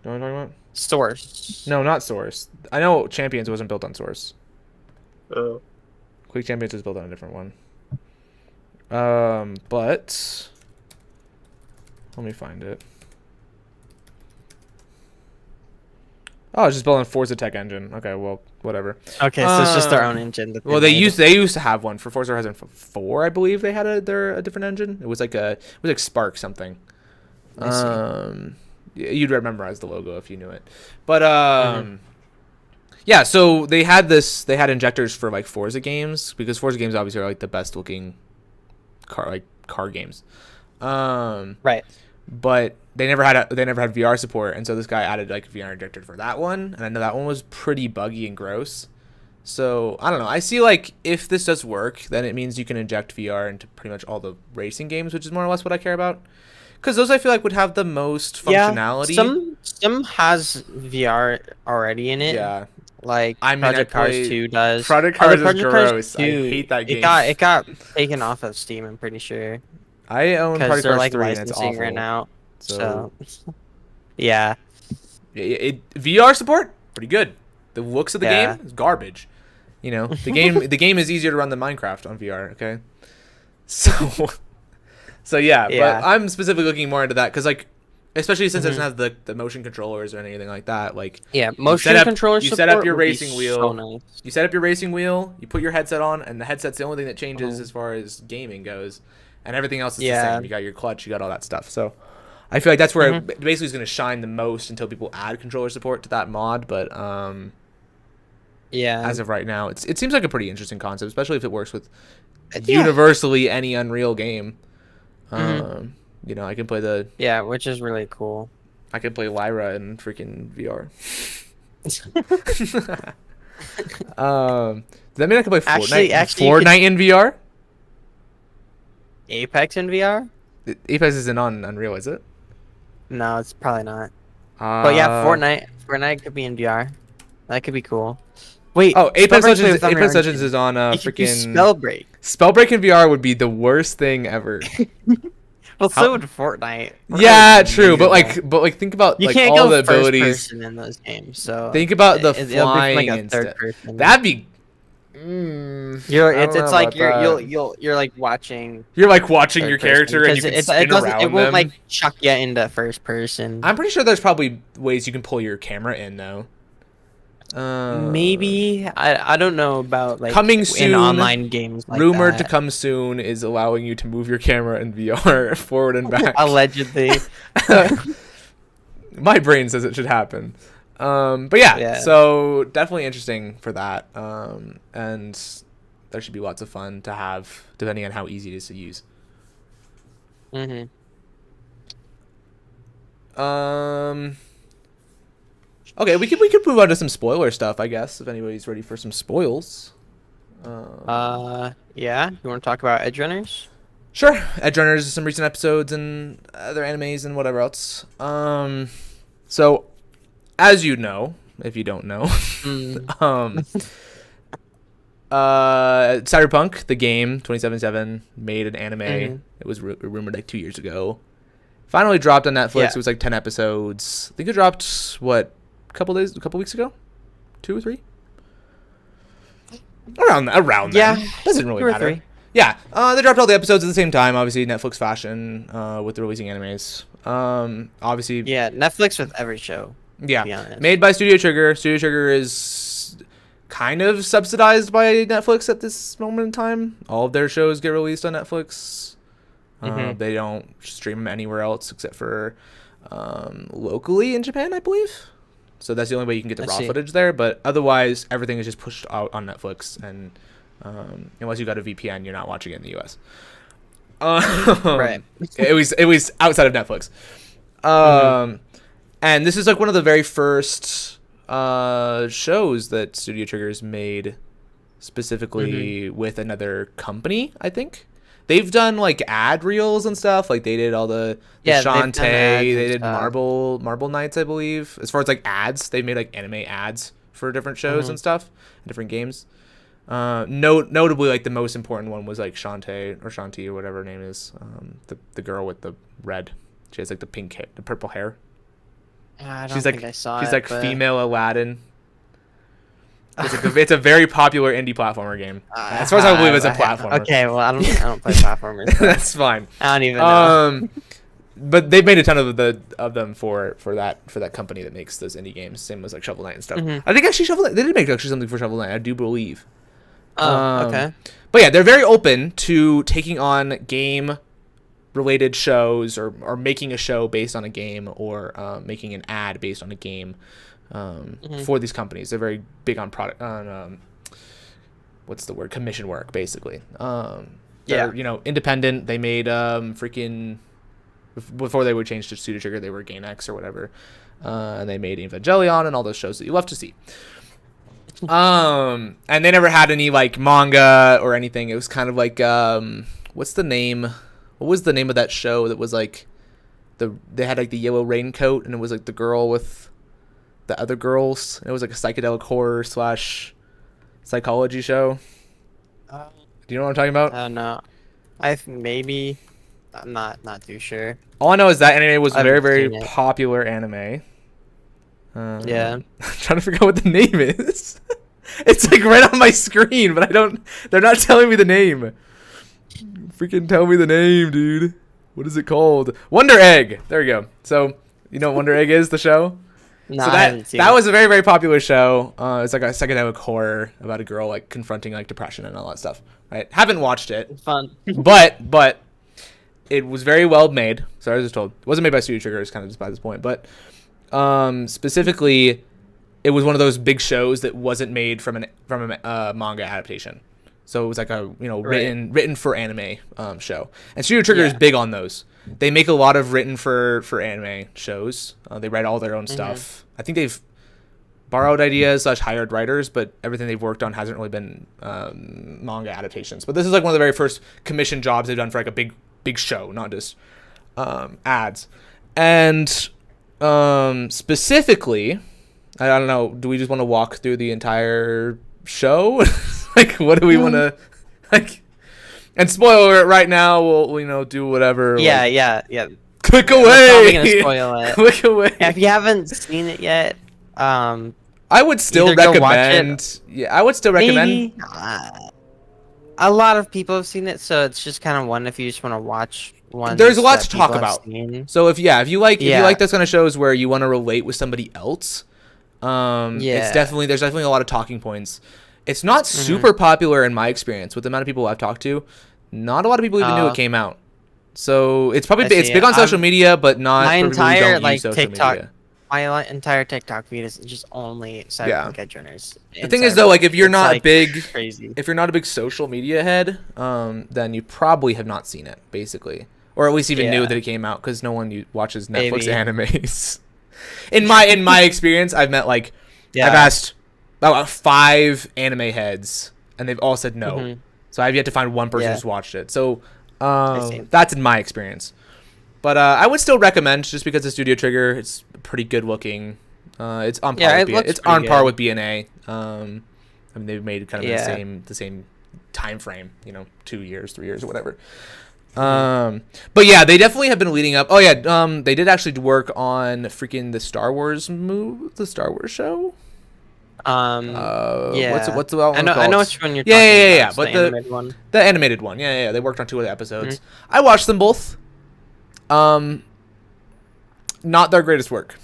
know what I'm talking about? Source. No, not Source. I know Champions wasn't built on Source. Oh. Quake Champions was built on a different one. But let me find it. Oh, it's just built on Forza Tech Engine. Okay, well, whatever. Okay, so it's just their own engine. They used to have one for Forza Horizon 4. I believe they had a different engine. It was like Spark something. You'd memorize the logo if you knew it. But yeah. So they had injectors for like Forza games because Forza games obviously are like the best looking car games. Right. But they never had VR support, and so this guy added like a VR injector for that one, and I know that one was pretty buggy and gross. So I don't know. I see like if this does work, then it means you can inject VR into pretty much all the racing games, which is more or less what I care about. Because those I feel like would have the most functionality. Yeah, some has VR already in it. Yeah. Like I mean, Project Cars 2 does. Project Cars is gross. I hate that game. It got taken off of Steam, I'm pretty sure. I own Project Cars 3 and it's awful. Right now. So yeah. VR support pretty good. The looks of the game is garbage. You know, the game is easier to run than Minecraft on VR, okay? So yeah, but I'm specifically looking more into that cuz like especially since it doesn't have the motion controllers or anything like that, like motion controllers. You set up your racing wheel. So nice. You set up your racing wheel, you put your headset on, and the headset's the only thing that changes as far as gaming goes, and everything else is the same. You got your clutch, you got all that stuff. So I feel like that's where it basically is going to shine the most until people add controller support to that mod, but as of right now, it seems like a pretty interesting concept, especially if it works with universally any Unreal game. You know, I can play which is really cool. I can play Lyra in freaking VR. Does that mean I can play Fortnite? Actually, Fortnite in VR? Apex in VR? Apex isn't on Unreal, is it? No, it's probably not. But yeah, Fortnite could be in VR. That could be cool. Wait. Oh, Apex Legends is on freaking Spellbreak. Spellbreak in VR would be the worst thing ever. Well, so would Fortnite. Yeah, true, but like think about you like can't all go the abilities person in those games. So think about the flying and stuff. That'd be. It's like you're like watching. You're like watching your character and you can spin around them. It won't like chuck you into first person. I'm pretty sure there's probably ways you can pull your camera in though. Maybe I don't know about like coming soon in online games. Like rumored to come soon is allowing you to move your camera in VR forward and back. Allegedly, my brain says it should happen. But yeah, so definitely interesting for that. And there should be lots of fun to have depending on how easy it is to use. Okay, we could move on to some spoiler stuff, I guess, if anybody's ready for some spoils. Yeah. You want to talk about Edgerunners? Sure. Edgerunners, some recent episodes and other animes and whatever else. So, as you know, if you don't know, Cyberpunk, the game, 2077, made an anime. It was rumored like 2 years ago. Finally dropped on Netflix. It was like 10 episodes. I think it dropped, what, a couple weeks ago? 2 or 3? Around then. Doesn't really matter. 3. Yeah, they dropped all the episodes at the same time, obviously Netflix fashion, with the releasing animes. Obviously. Yeah, Netflix with every show. Yeah, made by Studio Trigger. Studio Trigger is kind of subsidized by Netflix at this moment in time. All of their shows get released on Netflix. They don't stream them anywhere else except for locally in Japan, I believe. So that's the only way you can get the raw footage there. But otherwise, everything is just pushed out on Netflix. And unless you got a VPN, you're not watching it in the US. Right. It was outside of Netflix. And this is like one of the very first shows that Studio Trigger's made specifically with another company, I think. They've done like ad reels and stuff. Like they did all the Shantae. They did Marble Knights, I believe. As far as like ads, they made like anime ads for different shows and stuff, different games. Notably, like the most important one was like Shantae or Shanti or whatever her name is. The girl with the red. She has like the pink hair, the purple hair. I don't think I saw it. She's like female Aladdin. It's a very popular indie platformer game. As far as I believe, it's a platformer. Okay, well, I don't play platformers. That's fine. I don't even know. But they've made a ton of them for that company that makes those indie games. Same as like Shovel Knight and stuff. I think actually Shovel Knight, they did make actually something for Shovel Knight, I do believe. Okay. But yeah, they're very open to taking on game related shows or making a show based on a game or making an ad based on a game. For these companies, they're very big on commission work, basically. They're independent. They made freaking before they would change to Studio Trigger, they were Gainax or whatever, and they made Evangelion and all those shows that you love to see. And they never had any like manga or anything. It was kind of like what's the name? What was the name of that show that was like they had like the yellow raincoat and it was like the girl with the other girls. And it was like a psychedelic horror / psychology show. Do you know what I'm talking about? No. Maybe. I'm not too sure. All I know is that anime was very, very popular anime. Yeah. I'm trying to figure out what the name is. It's like right on my screen, but they're not telling me the name. Freaking tell me the name, dude. What is it called? Wonder Egg. There we go. So, you know what Wonder Egg is, the show? No, so that was a very, very popular show. It's like a psychedelic horror about a girl like confronting like depression and all that stuff. Right? Haven't watched it. It's fun. but it was very well made. So I was just told. It wasn't made by Studio Trigger, it's kind of just by this point. But specifically, it was one of those big shows that wasn't made from a manga adaptation. So it was like a written for anime show. And Studio Trigger is big on those. They make a lot of written for anime shows. They write all their own stuff. I think they've borrowed ideas / hired writers, but everything they've worked on hasn't really been manga adaptations. But this is like one of the very first commission jobs they've done for like a big show, not just ads. And specifically, I don't know, do we just want to walk through the entire show? Like, what do we want to like? And spoiler it right now. We'll do whatever. Yeah, like, yeah. Click away. We're probably gonna spoil it. Click away. If you haven't seen it yet, I would still recommend. Yeah, I would still recommend. A lot of people have seen it, so it's just kind of one if you just want to watch one. There's a lot to talk about. So if you like those kind of shows where you want to relate with somebody else, there's definitely a lot of talking points. It's not super popular in my experience with the amount of people I've talked to. Not a lot of people even knew it came out. So it's probably it's big on social media, but not my entire like TikTok. Media. My entire TikTok feed is just only Cyberpunk Edgerunners. The thing is though, like if you're not like crazy. If you're not a big social media head, then you probably have not seen it, basically, or at least even knew that it came out because no one watches Netflix animes. In my experience, I've met I've asked about 5 anime heads, and they've all said no. So I've yet to find one person who's watched it. So that's in my experience. But I would still recommend, just because it's Studio Trigger. It's pretty good looking. It's on par. It's on par with BNA. I mean, they've made kind of the same time frame. 2 years, 3 years, or whatever. But yeah, they definitely have been leading up. Oh yeah, they did actually work on freaking the Star Wars show. What's the one called? I know which one you're talking about. But the animated one. Yeah. They worked on 2 of the episodes. I watched them both. Not their greatest work.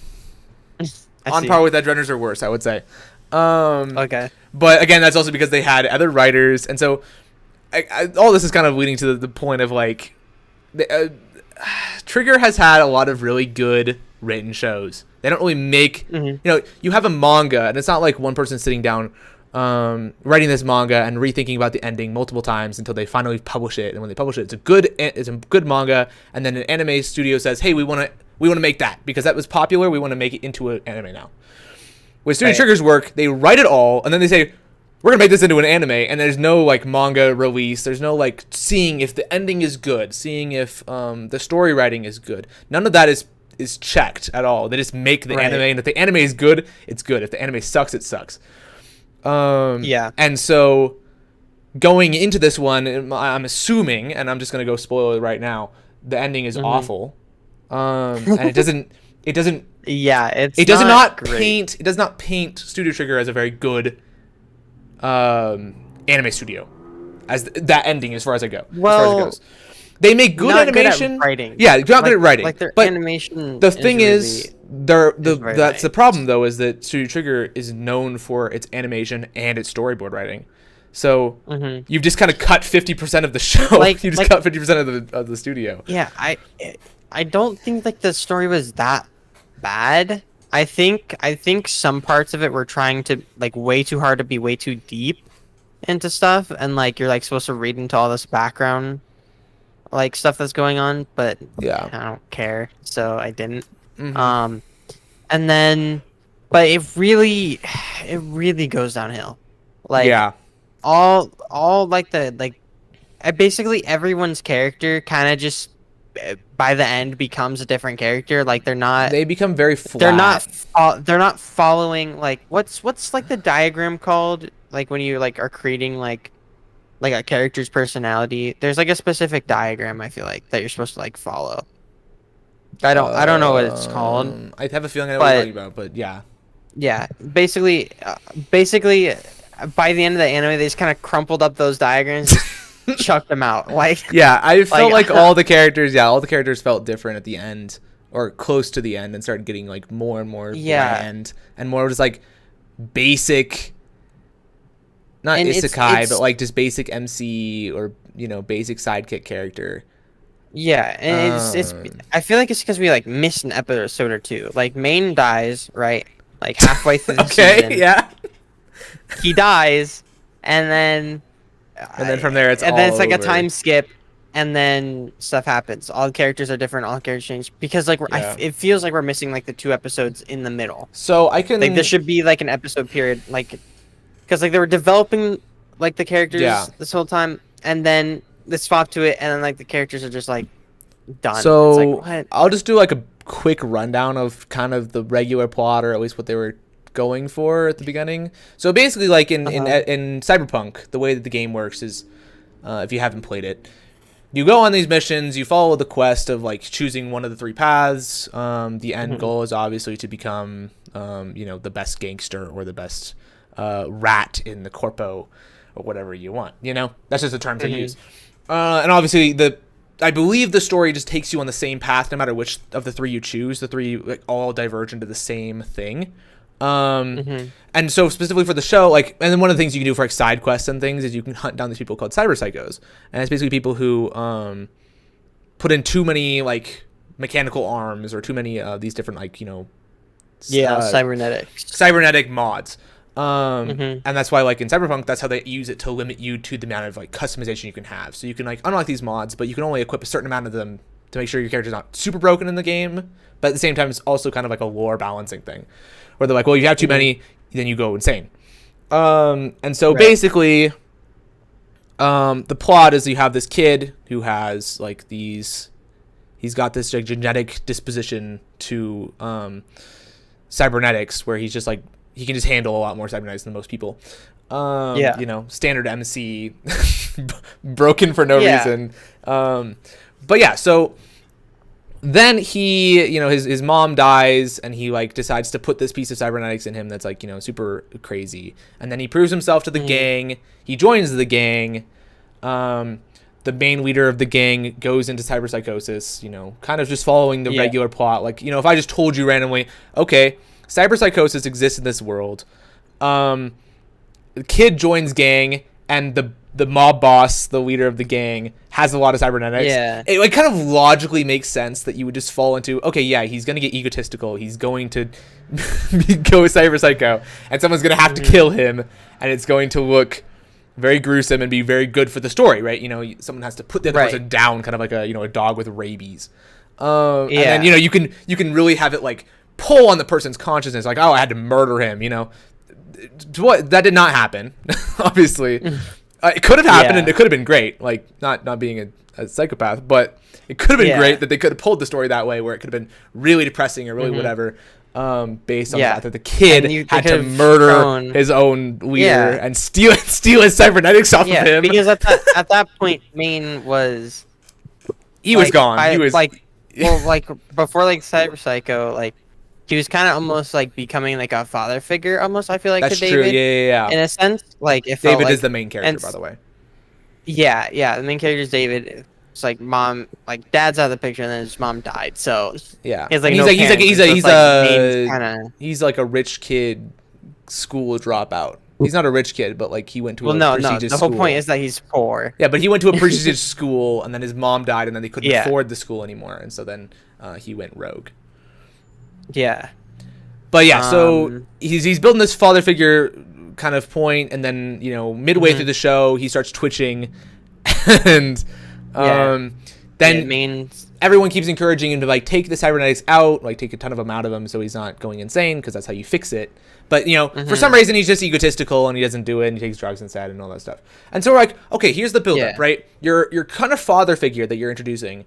On par with Edgerunners or worse, I would say. Okay. But again, that's also because they had other writers, and so all this is kind of leading to the point of like, Trigger has had a lot of really good written shows. They don't really make, you have a manga, and it's not like one person sitting down writing this manga and rethinking about the ending multiple times until they finally publish it. And when they publish it, it's a good manga. And then an anime studio says, "Hey, we want to make that because that was popular. We want to make it into an anime now." With Studio Trigger's work, they write it all, and then they say, "We're gonna make this into an anime." And there's no like manga release. There's no like seeing if the ending is good, seeing if the story writing is good. None of that is checked at all. They just make the anime, and if the anime is good, it's good. If the anime sucks, it sucks. And so going into this one, I'm assuming, and I'm just gonna go spoil it right now, the ending is awful. And it doesn't it does not paint Studio Trigger as a very good anime studio as that ending as far as it goes. They make good animation. Good at writing. Yeah, not good at writing. Like their animation. The thing is that's the problem though, is that Studio Trigger is known for its animation and its storyboard writing. So you've just kind of cut 50% of the show. You just cut 50% of the studio. Yeah, I don't think like the story was that bad. I think some parts of it were trying to like way too hard to be way too deep into stuff, and like you're like supposed to read into all this background like stuff that's going on, but I don't care, so I didn't. And then but it really goes downhill. Like Yeah. all like basically everyone's character kind of just by the end becomes a different character. Like They become very flat. They're not following like what's like the diagram called, like when you like are creating like a character's personality. There's like a specific diagram I feel like that you're supposed to like follow. I don't know what it's called. I have a feeling I know what you're talking about, but yeah. Yeah, basically, by the end of the anime, they just kind of crumpled up those diagrams, and chucked them out. Like, yeah, I felt like all the characters felt different at the end, or close to the end, and started getting like more and more bland, and more just like basic, not and isekai, but like just basic MC or basic sidekick character. Yeah, and it's I feel like it's because we like missed an episode or two. Like Main dies, right? Like halfway through the season. Yeah. He dies, and then from there it's then it's like over. A time skip, and then stuff happens. All the characters are different. All the characters change because like it feels like we're missing like the 2 episodes in the middle. So I can like there should be like an episode period, like because like they were developing like the characters this whole time, and then they swap to it, and then like the characters are just like done. So it's like, what? I'll just do like a quick rundown of kind of the regular plot, or at least what they were going for at the beginning. So basically, like in Cyberpunk, the way that the game works is, if you haven't played it, you go on these missions, you follow the quest of like choosing one of the 3 paths. The end goal is obviously to become, the best gangster or the best rat in the corpo, or whatever you want. That's just the terms they use. And obviously I believe the story just takes you on the same path no matter which of the 3 you choose. The 3 like all diverge into the same thing. And so specifically for the show, like, and then one of the things you can do for like side quests and things is you can hunt down these people called cyberpsychos, and it's basically people who put in too many like mechanical arms or too many of these different like cybernetic mods. And that's why like in Cyberpunk, that's how they use it to limit you to the amount of like customization you can have. So you can like unlock these mods, but you can only equip a certain amount of them to make sure your character's not super broken in the game. But at the same time, it's also kind of like a lore balancing thing, where they're like, well, if you have too many, then you go insane. And so basically, the plot is you have this kid who has like he's got this like genetic disposition to cybernetics, where he's just like, he can just handle a lot more cybernetics than most people. Standard MC, broken for no reason. But yeah, so then he, his mom dies, and he like decides to put this piece of cybernetics in him that's like, super crazy. And then he proves himself to the gang. He joins the gang. The main leader of the gang goes into cyberpsychosis, kind of just following the regular plot. Like, if I just told you randomly, okay, cyberpsychosis exists in this world. The kid joins gang, and the mob boss, the leader of the gang, has a lot of cybernetics. Yeah. It like kind of logically makes sense that you would just fall into, okay, yeah, he's going to get egotistical. He's going to go cyberpsycho, and someone's going to have to kill him, and it's going to look very gruesome and be very good for the story, right? Someone has to put the other person down, kind of like a dog with rabies. And then, you can really have it like pull on the person's consciousness, like, oh, I had to murder him, that did not happen. Obviously it could have happened, and it could have been great, like not being a psychopath, but it could have been great that they could have pulled the story that way, where it could have been really depressing or really whatever, based on the fact that the kid had to murder his own leader and steal his cybernetics off of him, because at that point Main was gone. He was like like before like Cyber Psycho, like he was kind of almost like becoming like a father figure, almost, I feel like, that's to David. True. Yeah. In a sense, like it David felt is the main character, by the way. Yeah. The main character is David. It's like mom, like dad's out of the picture, and then his mom died. So yeah, he's like he's like a rich kid school dropout. He's not a rich kid, but like he went to a prestigious the school. whole point is that he's poor. Yeah, but he went to a prestigious school, and then his mom died, and then they couldn't afford the school anymore, and so then he went rogue. Yeah. But yeah, so he's building this father figure kind of point, and then midway through the show he starts twitching, and then everyone keeps encouraging him to like take the cybernetics out, like take a ton of them out of him so he's not going insane, because that's how you fix it. But, you know, for some reason he's just egotistical and he doesn't do it and he takes drugs instead and all that stuff. And so we're like, okay, here's the build-up, right? Your kind of father figure that you're introducing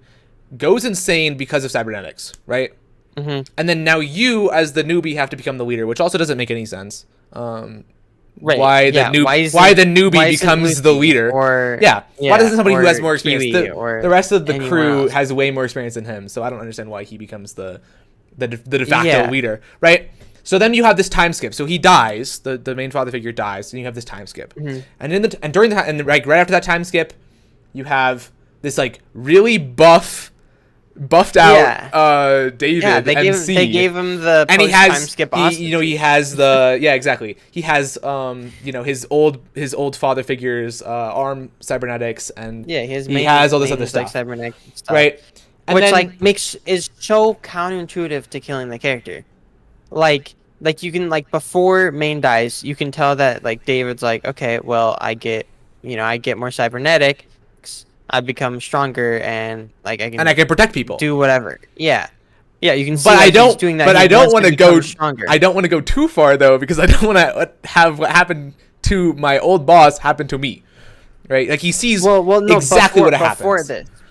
goes insane because of cybernetics, right? And then now you, as the newbie, have to become the leader, which also doesn't make any sense. Why the newbie becomes the leader? Why doesn't somebody who has more experience? The rest of the crew has way more experience than him, so I don't understand why he bemes the de facto leader, right? So then you have this time skip. So he dies, the main father figure dies, and you have this time skip. And right after that time skip, you have this like really buffed out David. Yeah, they gave him the time skip. He has the exactly. He has his old father figure's arm cybernetics, and he has all this other stuff, like cybernetic stuff, right? And which then, is so counterintuitive to killing the character. Like you can, like, before Main dies, you can tell that like David's like, okay, well, I get more cybernetic, I become stronger, and like I can protect people, do whatever. Yeah, you can see. But I don't. Doing that, but I don't want to go stronger. I don't want to go too far though, because I don't want to have what happened to my old boss happen to me, right? Like he sees exactly what happens.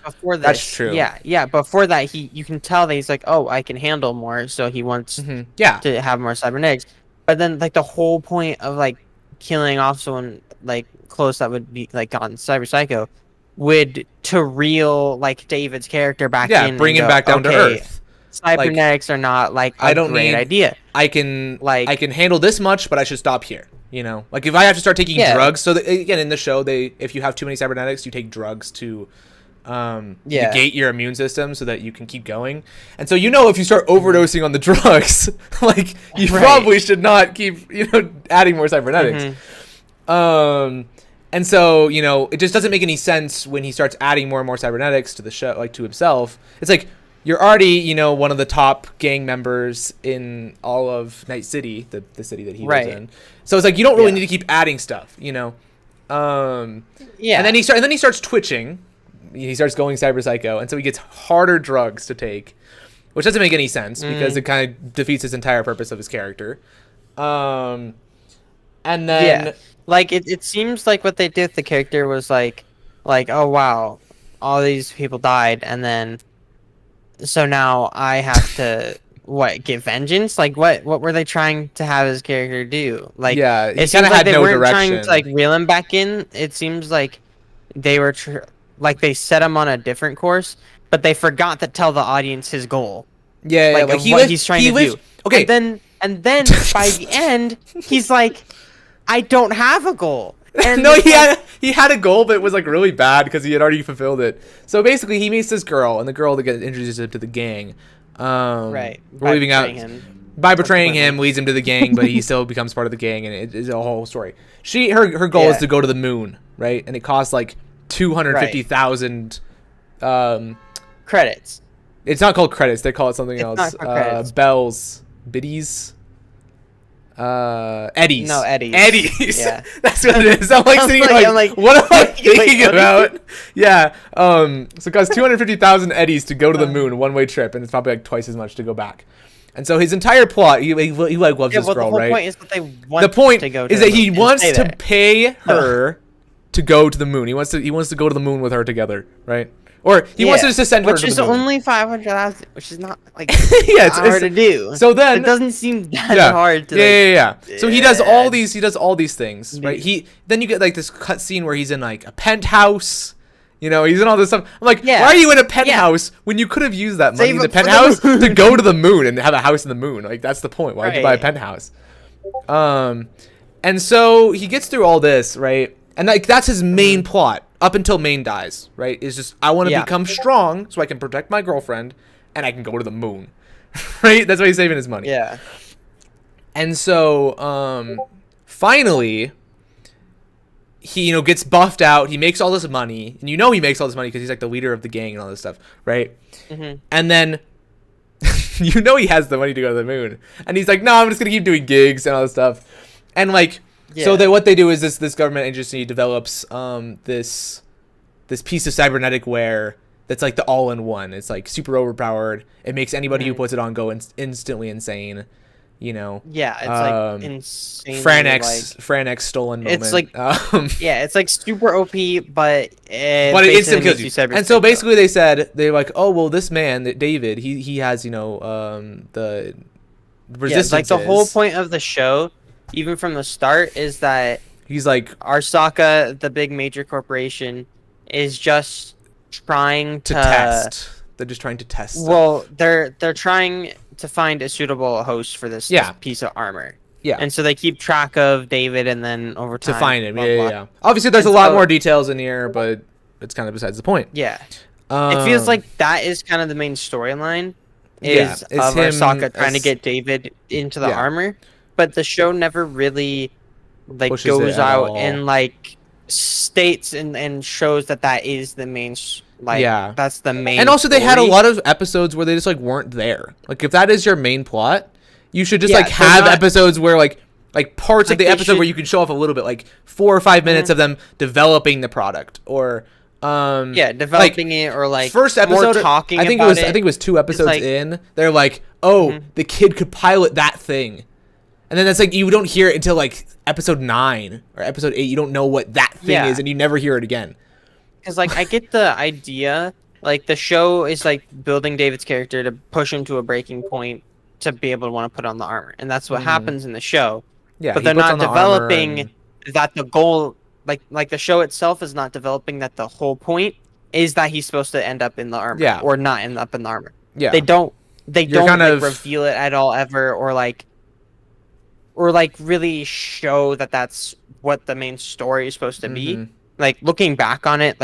Before this, that's true. Yeah. Before that, you can tell that he's like, oh, I can handle more, so he wants to have more cybernetics. But then, like, the whole point of like killing off someone like close that would be like on Cyber Psycho would to reel like David's character back in, bring him back down to earth. Cybernetics are not like a great idea. I can handle this much, but I should stop here. You know, like if I have to start taking drugs. So again, in the show, if you have too many cybernetics, you take drugs to negate your immune system so that you can keep going. And so if you start overdosing on the drugs, like you probably should not keep adding more cybernetics. And so it just doesn't make any sense when he starts adding more and more cybernetics to the show, like to himself. It's like you're already one of the top gang members in all of Night City, the city that he lives in. So it's like you don't really need to keep adding stuff, And then he starts twitching. He starts going Cyber Psycho, and so he gets harder drugs to take, which doesn't make any sense because it kind of defeats his entire purpose of his character. And then like it seems like what they did with the character was like oh wow, all these people died, and then so now I have to get vengeance? Like what were they trying to have his character do? Like it kind of had no direction. Trying to like reel him back in. It seems like they were they set him on a different course, but they forgot to tell the audience his goal. What he's trying to do. Okay. And then by the end, he's like, I don't have a goal. And no, he had a goal, but it was like really bad because he had already fulfilled it. So basically, he meets this girl, and the girl that introduces him to the gang. By betraying him, leads him to the gang, but he still becomes part of the gang, and it is a whole story. Her goal is to go to the moon, right? And it costs like 250,000 credits. It's not called credits. They call it something else. Bells, biddies, eddies. No, eddies. Eddies. Yeah. That's what it is. I'm like sitting like, what am I thinking about? Yeah. So it costs 250,000 eddies to go to the moon, one-way trip, and it's probably like twice as much to go back. And so his entire plot, he like loves this girl, right? The point is that they want to go to is that he wants to pay her to go to the moon. He wants to go to the moon with her together, right? Or he wants to just send her to the moon. Which is only 500,000, which is not like it's hard to do. So then it doesn't seem that hard to So he does all these things, right? Then you get like this cut scene where he's in like a penthouse. He's in all this stuff. I'm like, why are you in a penthouse when you could have used that money in the penthouse to go to the moon and have a house in the moon? Like that's the point. Why would you buy a penthouse? And so he gets through all this, right? And like that's his main plot up until Main dies, right? Is just I want to become strong so I can protect my girlfriend and I can go to the moon, right? That's why he's saving his money. Yeah. And so finally, he gets buffed out. He makes all this money, and he makes all this money because he's like the leader of the gang and all this stuff, right? And then he has the money to go to the moon, and he's like, no, I'm just gonna keep doing gigs and all this stuff, and like. So what they do is this government agency develops this piece of cybernetic where that's like the all-in-one. It's like super overpowered. It makes anybody who puts it on go instantly insane. You know. Yeah, it's like insane. Fran X stolen moment. It's like yeah, it's like super OP, but it instantly kills you. And so basically they're like, oh well, this man, David, he has the resistance. Like the whole point of the show, even from the start, is that he's like Arasaka, the big major corporation, is just trying to test. They're just trying to test. Well, they're trying to find a suitable host for this piece of armor. Yeah. And so they keep track of David, and then over time to find him. Yeah. Obviously, there's a lot more details in here, but it's kind of besides the point. Yeah. It feels like that is kind of the main storyline. Is of Arasaka trying to get David into the armor, but the show never really goes out and states and shows that is the main that's the main. And also story. They had a lot of episodes where they just weren't there. Like if that is your main plot, you should just have episodes where parts of the episode where you can show off a little bit, like 4 or 5 minutes of them developing the product or developing it, or first episode more talking I think it was 2 episodes in. They're like, oh, the kid could pilot that thing. And then that's you don't hear it until episode 9 or episode 8. You don't know what that thing is, and you never hear it again. Because I get the idea. The show is building David's character to push him to a breaking point to be able to want to put on the armor, and that's what happens in the show. Yeah, but they're not developing that the goal. The show itself is not developing that the whole point is that he's supposed to end up in the armor, or not end up in the armor. Yeah, they don't reveal it at all ever, or really show that that's what the main story is supposed to be. Looking back on it,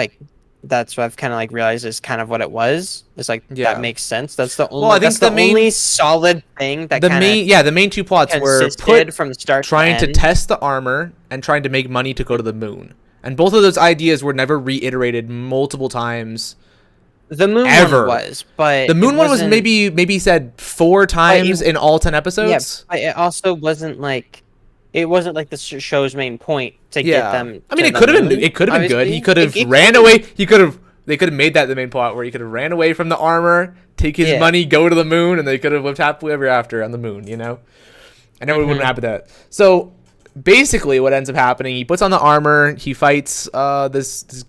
that's what I've kind of realized is kind of what it was. It's that makes sense. That's the only. Well, I think the only solid thing that the main 2 plots were put from the start, trying to test the armor and trying to make money to go to the moon. And both of those ideas were never reiterated multiple times. The moon one was, but the moon one was maybe said 4 times in all 10 episodes. Yeah, but it also wasn't it wasn't the show's main point to get them. I mean, it could have been. It could have been good. He could have ran away. They could have made that the main plot where he could have ran away from the armor, take his money, go to the moon, and they could have lived happily ever after on the moon. You know, I know we wouldn't happen that. So basically, what ends up happening? He puts on the armor. He fights this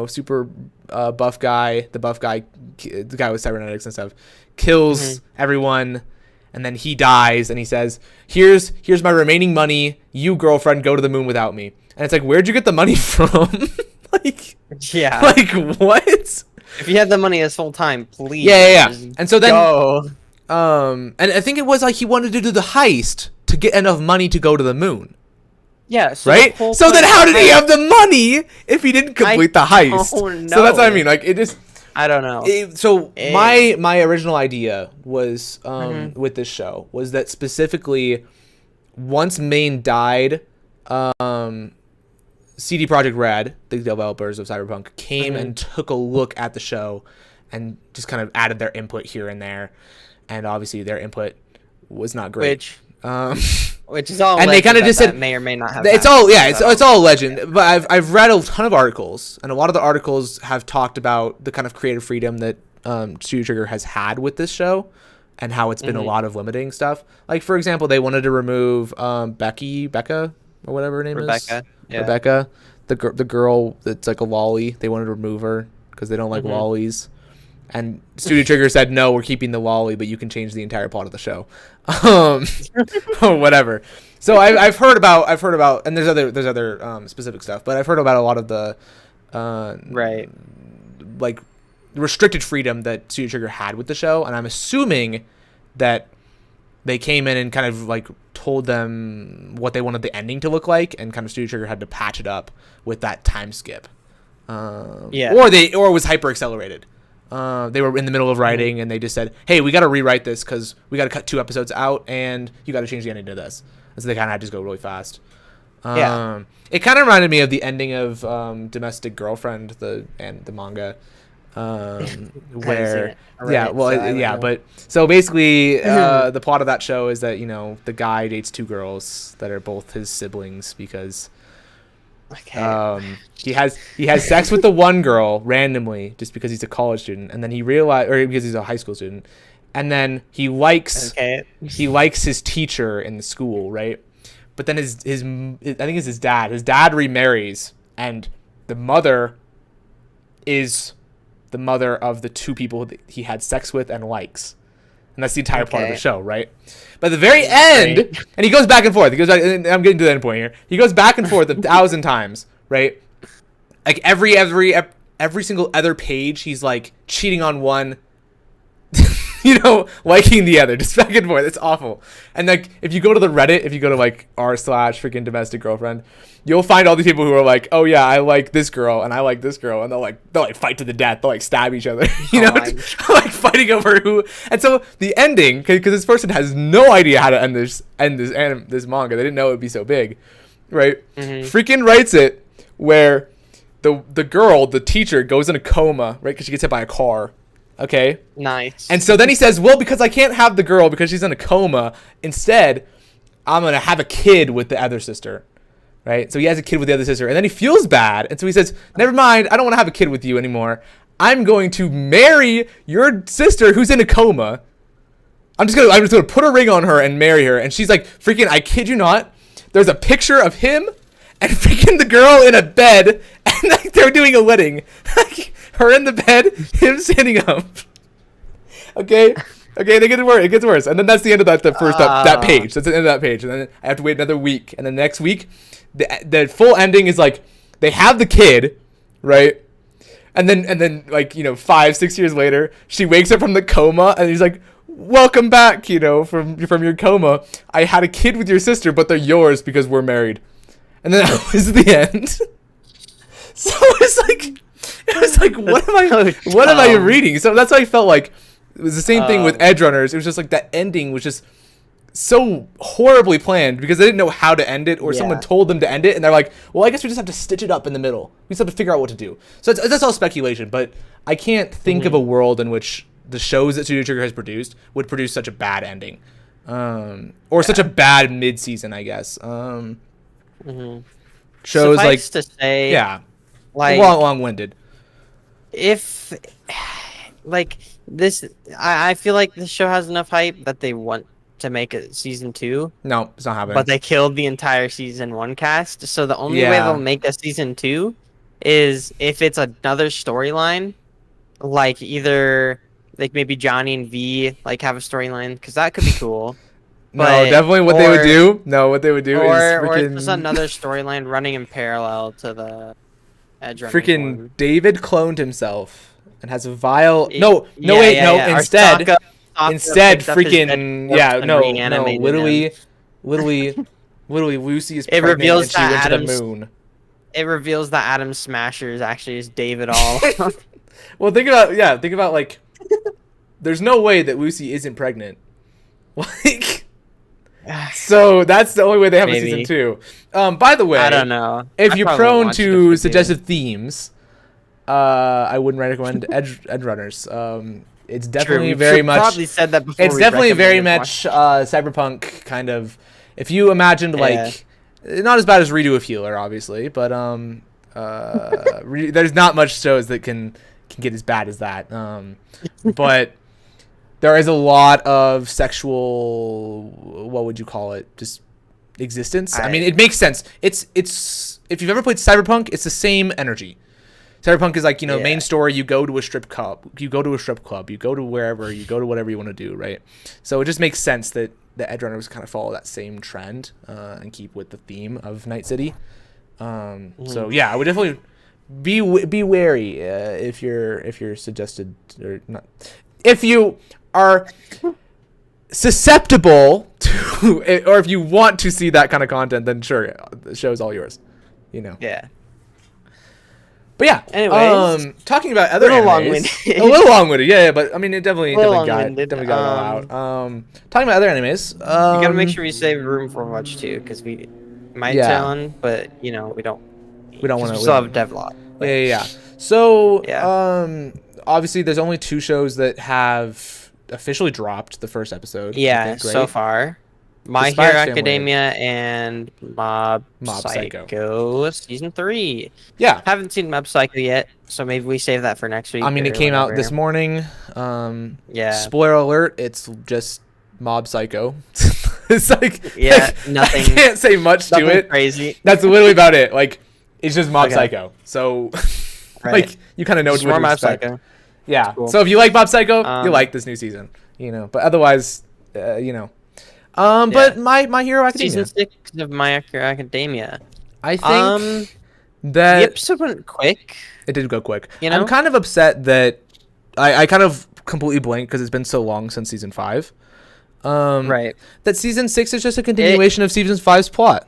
super buff guy. The guy with cybernetics and stuff, kills everyone. And then he dies, and he says, "Here's my remaining money. You, girlfriend, go to the moon without me." And it's where'd you get the money from? What? If you had the money this whole time, please. Yeah. And so then, and I think it was he wanted to do the heist to get enough money to go to the moon. Yeah. So right. So then, how did he have the money if he didn't complete the heist? So that's what I mean. It just. I don't know. My original idea was with this show was that specifically once Main died, CD Projekt Red, the developers of Cyberpunk, came and took a look at the show and just kind of added their input here and there, and obviously their input was not great. Which is all, and they kind of just said may or may not have. It's all it's all legend. But I've read a ton of articles, and a lot of the articles have talked about the kind of creative freedom that Studio Trigger has had with this show, and how it's been a lot of limiting stuff. For example, they wanted to remove Becca or whatever her name is. Rebecca, the girl that's a lolly. They wanted to remove her because they don't like lollies. And Studio Trigger said, no, we're keeping the lolly, but you can change the entire plot of the show. Or whatever. So I've heard about, and there's other specific stuff, but I've heard about a lot of the restricted freedom that Studio Trigger had with the show, and I'm assuming that they came in and kind of told them what they wanted the ending to look like, and kind of Studio Trigger had to patch it up with that time skip. Or it was hyper accelerated. They were in the middle of writing, and they just said, hey, we got to rewrite this because we got to cut 2 episodes out, and you got to change the ending to this. And so they kind of had to just go really fast. It kind of reminded me of the ending of Domestic Girlfriend, the manga, where but so basically the plot of that show is that the guy dates 2 girls that are both his siblings because Okay. He has sex with the one girl randomly just because he's a college student, and then he realized, or because he's a high school student, and then he likes his teacher in the school, right? But then his I think it's his dad. His dad remarries, and the mother is the mother of the two people that he had sex with and likes. And that's the entire part of the show, right? But at the very end, and he goes back and forth. And I'm getting to the end point here. He goes back and forth 1,000 times, right? Like every single other page, he's like cheating on one, liking the other, just back and forth. It's awful. And like, if you go to the Reddit, if you go to like r/freaking domestic girlfriend, you'll find all these people who are like, oh yeah, I like this girl and I like this girl, and they'll fight to the death. They'll like stab each other, like fighting over who. And so the ending, because this person has no idea how to end this manga. They didn't know it would be so big, right? Mm-hmm. Freaking writes it where the girl, the teacher, goes in a coma, right? Because she gets hit by a car. Okay. Nice. And so then he says, well, because I can't have the girl because she's in a coma, instead, I'm going to have a kid with the other sister. Right? So he has a kid with the other sister. And then he feels bad. And so he says, never mind. I don't want to have a kid with you anymore. I'm going to marry your sister who's in a coma. I'm just going to put a ring on her and marry her. And she's like, freaking, I kid you not. There's a picture of him and freaking the girl in a bed. And like they're doing a wedding. Her in the bed, him standing up. Okay, they get worse. It gets worse, and then that's the end of that page. That's the end of that page, and then I have to wait another week, and then next week, the full ending is like they have the kid, right? And then like 5-6 years later, she wakes up from the coma, and he's like, "Welcome back, from your coma. I had a kid with your sister, but they're yours because we're married." And then that was the end. So it was like, what am I reading? So that's why I felt like it was the same thing with Edgerunners. It was just like that ending was just so horribly planned because they didn't know how to end it, or someone told them to end it, and they're like, well, I guess we just have to stitch it up in the middle. We just have to figure out what to do. So that's all speculation, but I can't think of a world in which the shows that Studio Trigger has produced would produce such a bad ending, or such a bad mid-season, I guess. Shows Suffice to say, like long-winded. If like this, I feel like this show has enough hype that they want to make a season 2. No, it's not happening. But they killed the entire season 1 cast, so the only way they'll make a season 2 is if it's another storyline, like either like maybe Johnny and V like have a storyline, because that could be cool. No, definitely what they would do. No, what they would do is freaking... Or just another storyline running in parallel to the Edgerunners. Freaking one. David cloned himself and has a vile... No, instead, freaking... Literally, Lucy is pregnant and she went to the moon. It reveals that Adam Smasher actually is David all. Well, think about like... There's no way that Lucy isn't pregnant. Like... So that's the only way they have a season 2. By the way, I don't know. If you're prone to suggestive themes, I wouldn't recommend Edgerunners. It's definitely very much. Probably said that before. It's definitely very much Cyberpunk kind of. If you imagined like, not as bad as Redo of Healer, obviously, but there's not much shows that can get as bad as that. But. There is a lot of sexual, what would you call it? Just existence. I mean, it makes sense. It's if you've ever played Cyberpunk, it's the same energy. Cyberpunk is like, main story, you go to a strip club, you go to wherever, you go to whatever you want to do, right? So it just makes sense that the Edgerunners kind of follow that same trend and keep with the theme of Night City. So yeah, I would definitely be wary if you're suggested or not. If you are susceptible to, or if you want to see that kind of content, then sure, the show's all yours. Yeah. But yeah. Anyways, talking about other animes, a little long-winded. Yeah. But I mean, it definitely got it all out. Talking about other animes, you gotta make sure we save room for Overwatch 2 because we might tell, but we don't. We don't want to. We still have devlog. Yeah. So obviously, there's only 2 shows that have officially dropped the first episode. Yeah, so far. My Spy Hero X Family. Academia and Mob Psycho season 3. Yeah. Haven't seen Mob Psycho yet, so maybe we save that for next week. I mean, it came out this morning. Yeah. Spoiler alert, it's just Mob Psycho. It's like, nothing. I can't say much to it. Crazy. That's literally about it. Like, it's just Mob Psycho. So, right. like, you kind of know what to expect. Psycho. Yeah. Cool. So if you like Mob Psycho, you like this new season. But otherwise, But My Hero Academia. Season 6 of My Hero Academia. I think that the episode went quick. It did go quick. I'm kind of upset that I kind of completely blanked because it's been so long since season 5. Right. That season 6 is just a continuation of season 5's plot.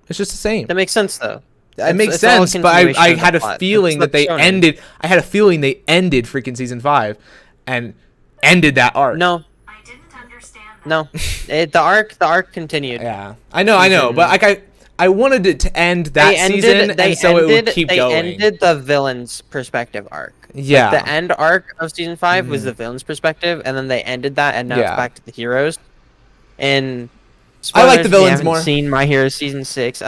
It's just the same. That makes sense, though. It makes sense, but I had a feeling that they ended. I had a feeling they ended freaking season 5, and ended that arc. No. I didn't understand that. No, the arc continued. Yeah, I know, but like I wanted it to end that season, and so it would keep going. They ended the villain's perspective arc. Yeah. Like the end arc of season 5 was the villain's perspective, and then they ended that, and now it's back to the heroes. And spoilers, I like the villains we more. Seen My Hero season 6.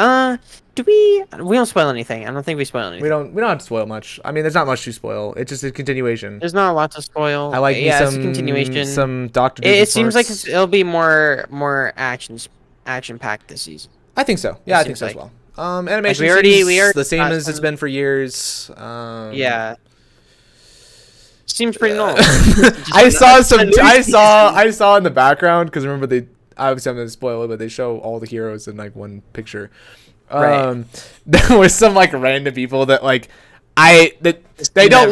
Do we? We don't spoil anything. I don't think we spoil anything. We don't have to spoil much. I mean, there's not much to spoil. It's just a continuation. There's not a lot to spoil. I like it's a continuation. Some Doctor. It seems like it'll be more action packed this season. I think so. Yeah, I think so as well. Animation like we already the same as it's been for years. Yeah. Seems pretty normal. I saw in the background because remember they obviously I'm gonna spoil it, but they show all the heroes in like one picture. Right. There was some like random people that like they don't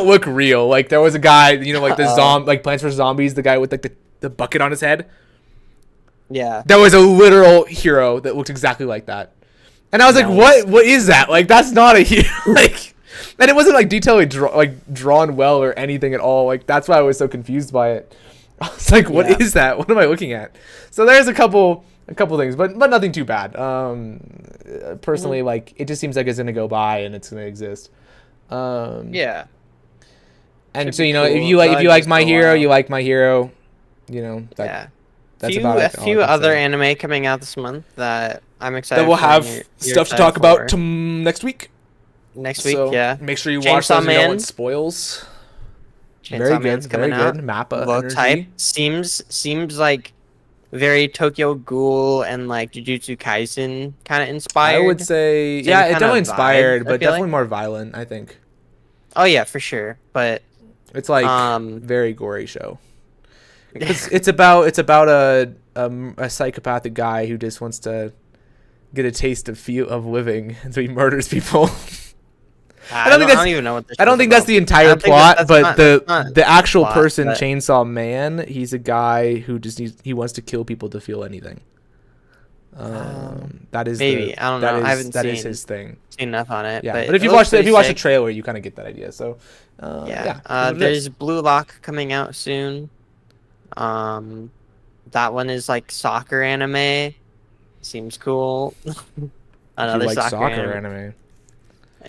look real. Like there was a guy, like the like Plants vs Zombies, the guy with like the bucket on his head. Yeah. There was a literal hero that looked exactly like that. And I was like, what is that? Like that's not a hero. Like, and it wasn't like drawn well or anything at all. Like that's why I was so confused by it. I was like, what is that? What am I looking at? So there's a couple things, but nothing too bad. Personally, like it just seems like it's gonna go by and it's gonna exist. Yeah. And so if you like My Hero, you like My Hero. That's about it. A few other anime coming out this month that I'm excited. That we'll have stuff to talk about next week. Next week, yeah. Make sure you watch those. You don't want spoils. Chainsaw Man's coming out. Mappa looks hype. Seems like very Tokyo Ghoul and like Jujutsu Kaisen kind of inspired. I would say, it's definitely inspired, but definitely more violent, I think. Oh yeah, for sure. But it's like very gory show. It's about a psychopathic guy who just wants to get a taste of living, and so he murders people. I don't even know what this I don't think that's the entire plot, but the actual person, Chainsaw Man, he's a guy who just he wants to kill people to feel anything. That is maybe I don't know. I haven't that is his thing. Seen enough on it. Yeah, but if you watch the trailer, you kind of get that idea. So there's Blue Lock coming out soon. That one is like soccer anime. Seems cool. Another soccer anime.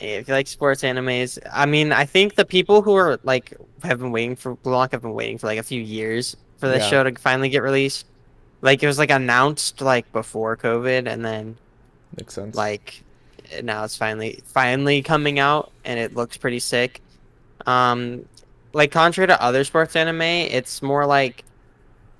If you like sports animes, I mean, I think the people who are like have been waiting for Blue Lock have been waiting for like a few years for this show to finally get released. Like it was like announced like before COVID, and then makes sense. Like now it's finally coming out, and it looks pretty sick. Like contrary to other sports anime, it's more like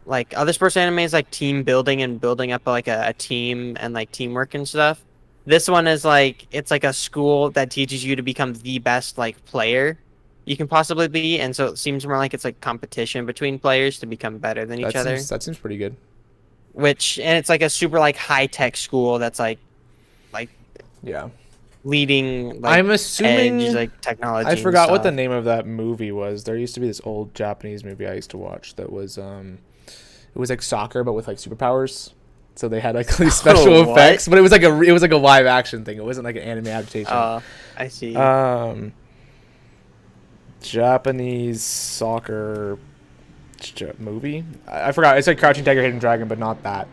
other sports anime is like team building and building up like a team and like teamwork and stuff. This one is like it's like a school that teaches you to become the best like player you can possibly be, and so it seems more like it's like competition between players to become better than each other. That seems pretty good. And it's like a super like high tech school that's like leading. Like, I'm assuming like technology. I forgot what the name of that movie was. There used to be this old Japanese movie I used to watch that was it was like soccer but with like superpowers. So they had like these special effects, but it was like a live action thing. It wasn't like an anime adaptation. Oh, I see. Japanese soccer movie. I forgot. It's like Crouching Tiger, Hidden Dragon, but not that.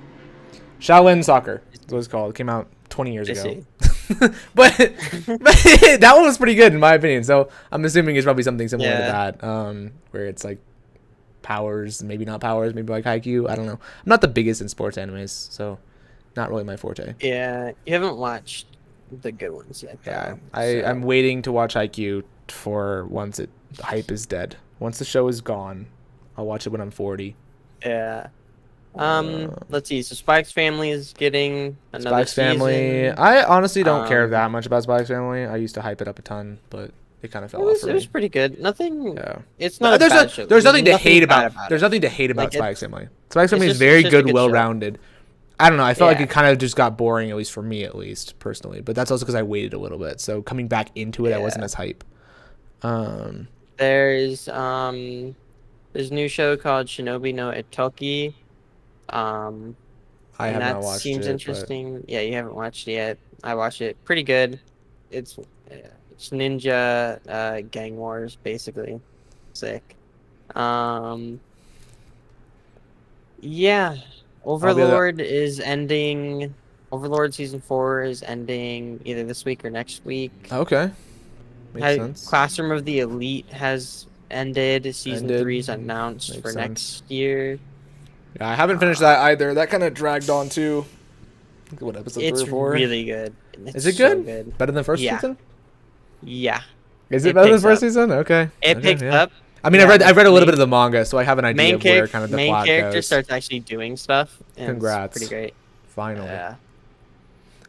Shaolin Soccer is what it's called. It came out 20 years ago. but that one was pretty good in my opinion. So I'm assuming it's probably something similar to that, where it's like Powers, maybe not Powers, maybe like Haikyuu. I don't know. I'm not the biggest in sports animes, so not really my forte. Yeah, you haven't watched the good ones yet. Yeah, I'm waiting to watch Haikyuu for once the hype is dead. Once the show is gone, I'll watch it when I'm 40. Yeah. Let's see. So Spike's Family is getting another Spike's Family. I honestly don't care that much about Spike's Family. I used to hype it up a ton, but it kind of fell off for me. It was pretty good. Nothing. Yeah. It's not. There's nothing to hate about. There's nothing to hate about Spike's Family. Spike's Family is very good, well-rounded. I don't know. I felt like it kind of just got boring, at least for me, personally. But that's also because I waited a little bit. So coming back into it, I wasn't as hype. There's a new show called Shinobi no Itoki. I have not watched it. Seems interesting. But... Yeah, you haven't watched it yet. I watched it. Pretty good. It's ninja gang wars, basically. Sick. Yeah. Overlord is ending. Overlord season 4 is ending either this week or next week. Okay. Makes sense. Classroom of the Elite has ended. Season 3 is announced for next year. Yeah, I haven't finished that either. That kind of dragged on too. What, episode 3 or 4? It's really good. Is it good? So good? Better than the first season? Yeah. Is it better than the first season? Okay. It picks up. I mean, I've read a little bit of the manga, so I have an idea of where kind of the plot goes. Main character starts actually doing stuff. Congrats. It's pretty great. Finally. Yeah.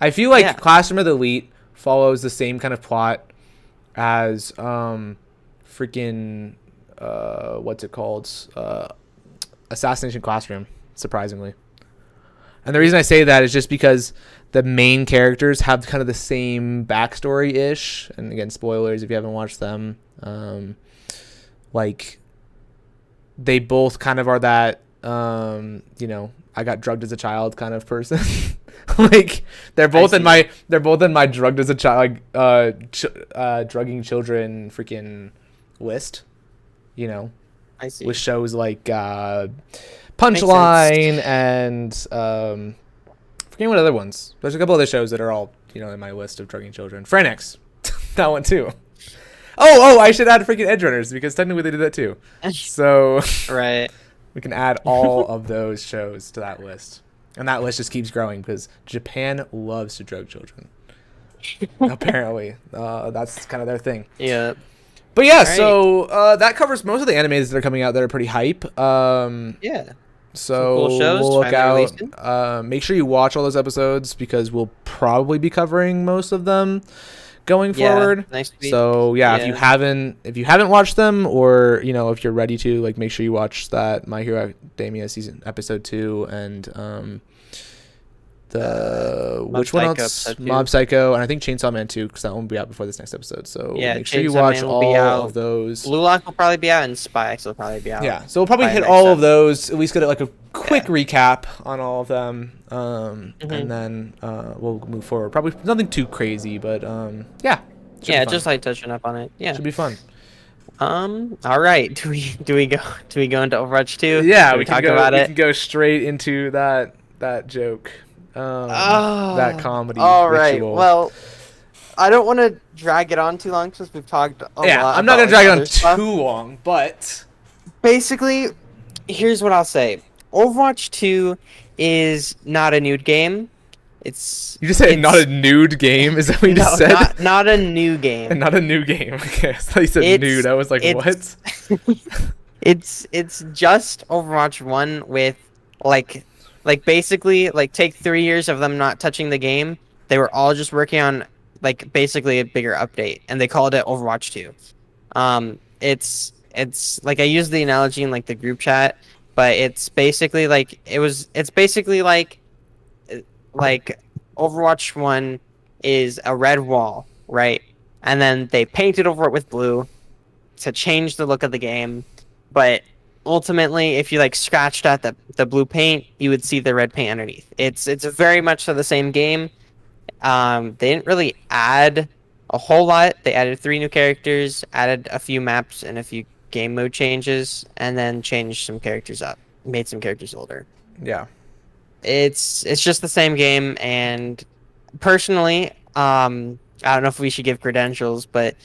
I feel like Classroom of the Elite follows the same kind of plot as freaking what's it called? Assassination Classroom, surprisingly. And the reason I say that is just because the main characters have kind of the same backstory-ish. And again, spoilers if you haven't watched them. Like, they both kind of are that, I got drugged as a child kind of person. Like, they're both in my drugged as a child, drugging children freaking list, I see. With shows like Punchline and forgetting what other ones. There's a couple other shows that are all in my list of drugging children. Frenex, that one too. Oh, I should add freaking Edgerunners because technically they do that too. So right, we can add all of those shows to that list, and that list just keeps growing because Japan loves to drug children. Apparently, that's kind of their thing. Yeah. But yeah, so that covers most of the animes that are coming out that are pretty hype. Yeah. So cool shows, we'll look out. Make sure you watch all those episodes because we'll probably be covering most of them going forward. Next week. So if you haven't watched them, or if you're ready to, like, make sure you watch that My Hero Academia episode 2 and which one else? Mob Psycho, and I think Chainsaw Man 2, because that one will be out before this next episode. So make sure you watch all of those. Blue Lock will probably be out, and Spikes will probably be out. Yeah, so we'll probably hit all of those. At least get like a quick recap on all of them, and then we'll move forward. Probably nothing too crazy, but just like touching up on it. Yeah, should be fun. All right. Do we go into Overwatch 2? Yeah, we can go straight into that joke. That comedy. All right. ritual. Well, I don't want to drag it on too long because we've talked a lot. Yeah, I'm not gonna drag it on too long, but basically, here's what I'll say: Overwatch 2 is not a nude game. You just said not a nude game? Is that what you just said? Not a new game. Not a new game. Okay, I thought you said nude. I was like, what? It's just Overwatch 1 with like basically like take 3 years of them not touching the game. They were all just working on like basically a bigger update, and they called it Overwatch 2. It's like I used the analogy in like the group chat, but it's basically like Overwatch 1 is a red wall, right? And then they painted over it with blue to change the look of the game, but ultimately, if you like scratched out the blue paint, you would see the red paint underneath. It's very much so the same game. They didn't really add a whole lot. They added 3 new characters, added a few maps and a few game mode changes, and then changed some characters up, made some characters older. Yeah, it's just the same game. And personally, I don't know if we should give credentials, but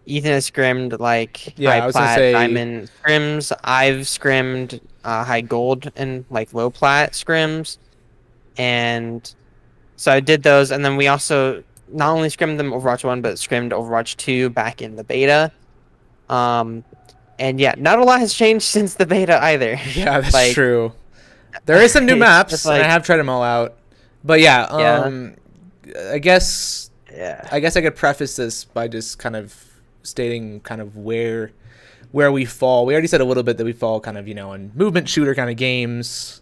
Ethan has scrimmed like Yeah, high I was gonna plat, say. diamond scrims. I've scrimmed high gold and like low plat scrims, and so I did those. And then we also not only scrimmed them Overwatch 1, but scrimmed Overwatch 2 back in the beta. Um, and yeah, not a lot has changed since the beta either. Yeah, that's Like, true. There is some new it's just maps, and I like, have tried them all out. But yeah, yeah, I guess yeah, I could preface this by just kind of stating kind of where we fall. We already said a little bit that we fall kind of, in movement shooter kind of games.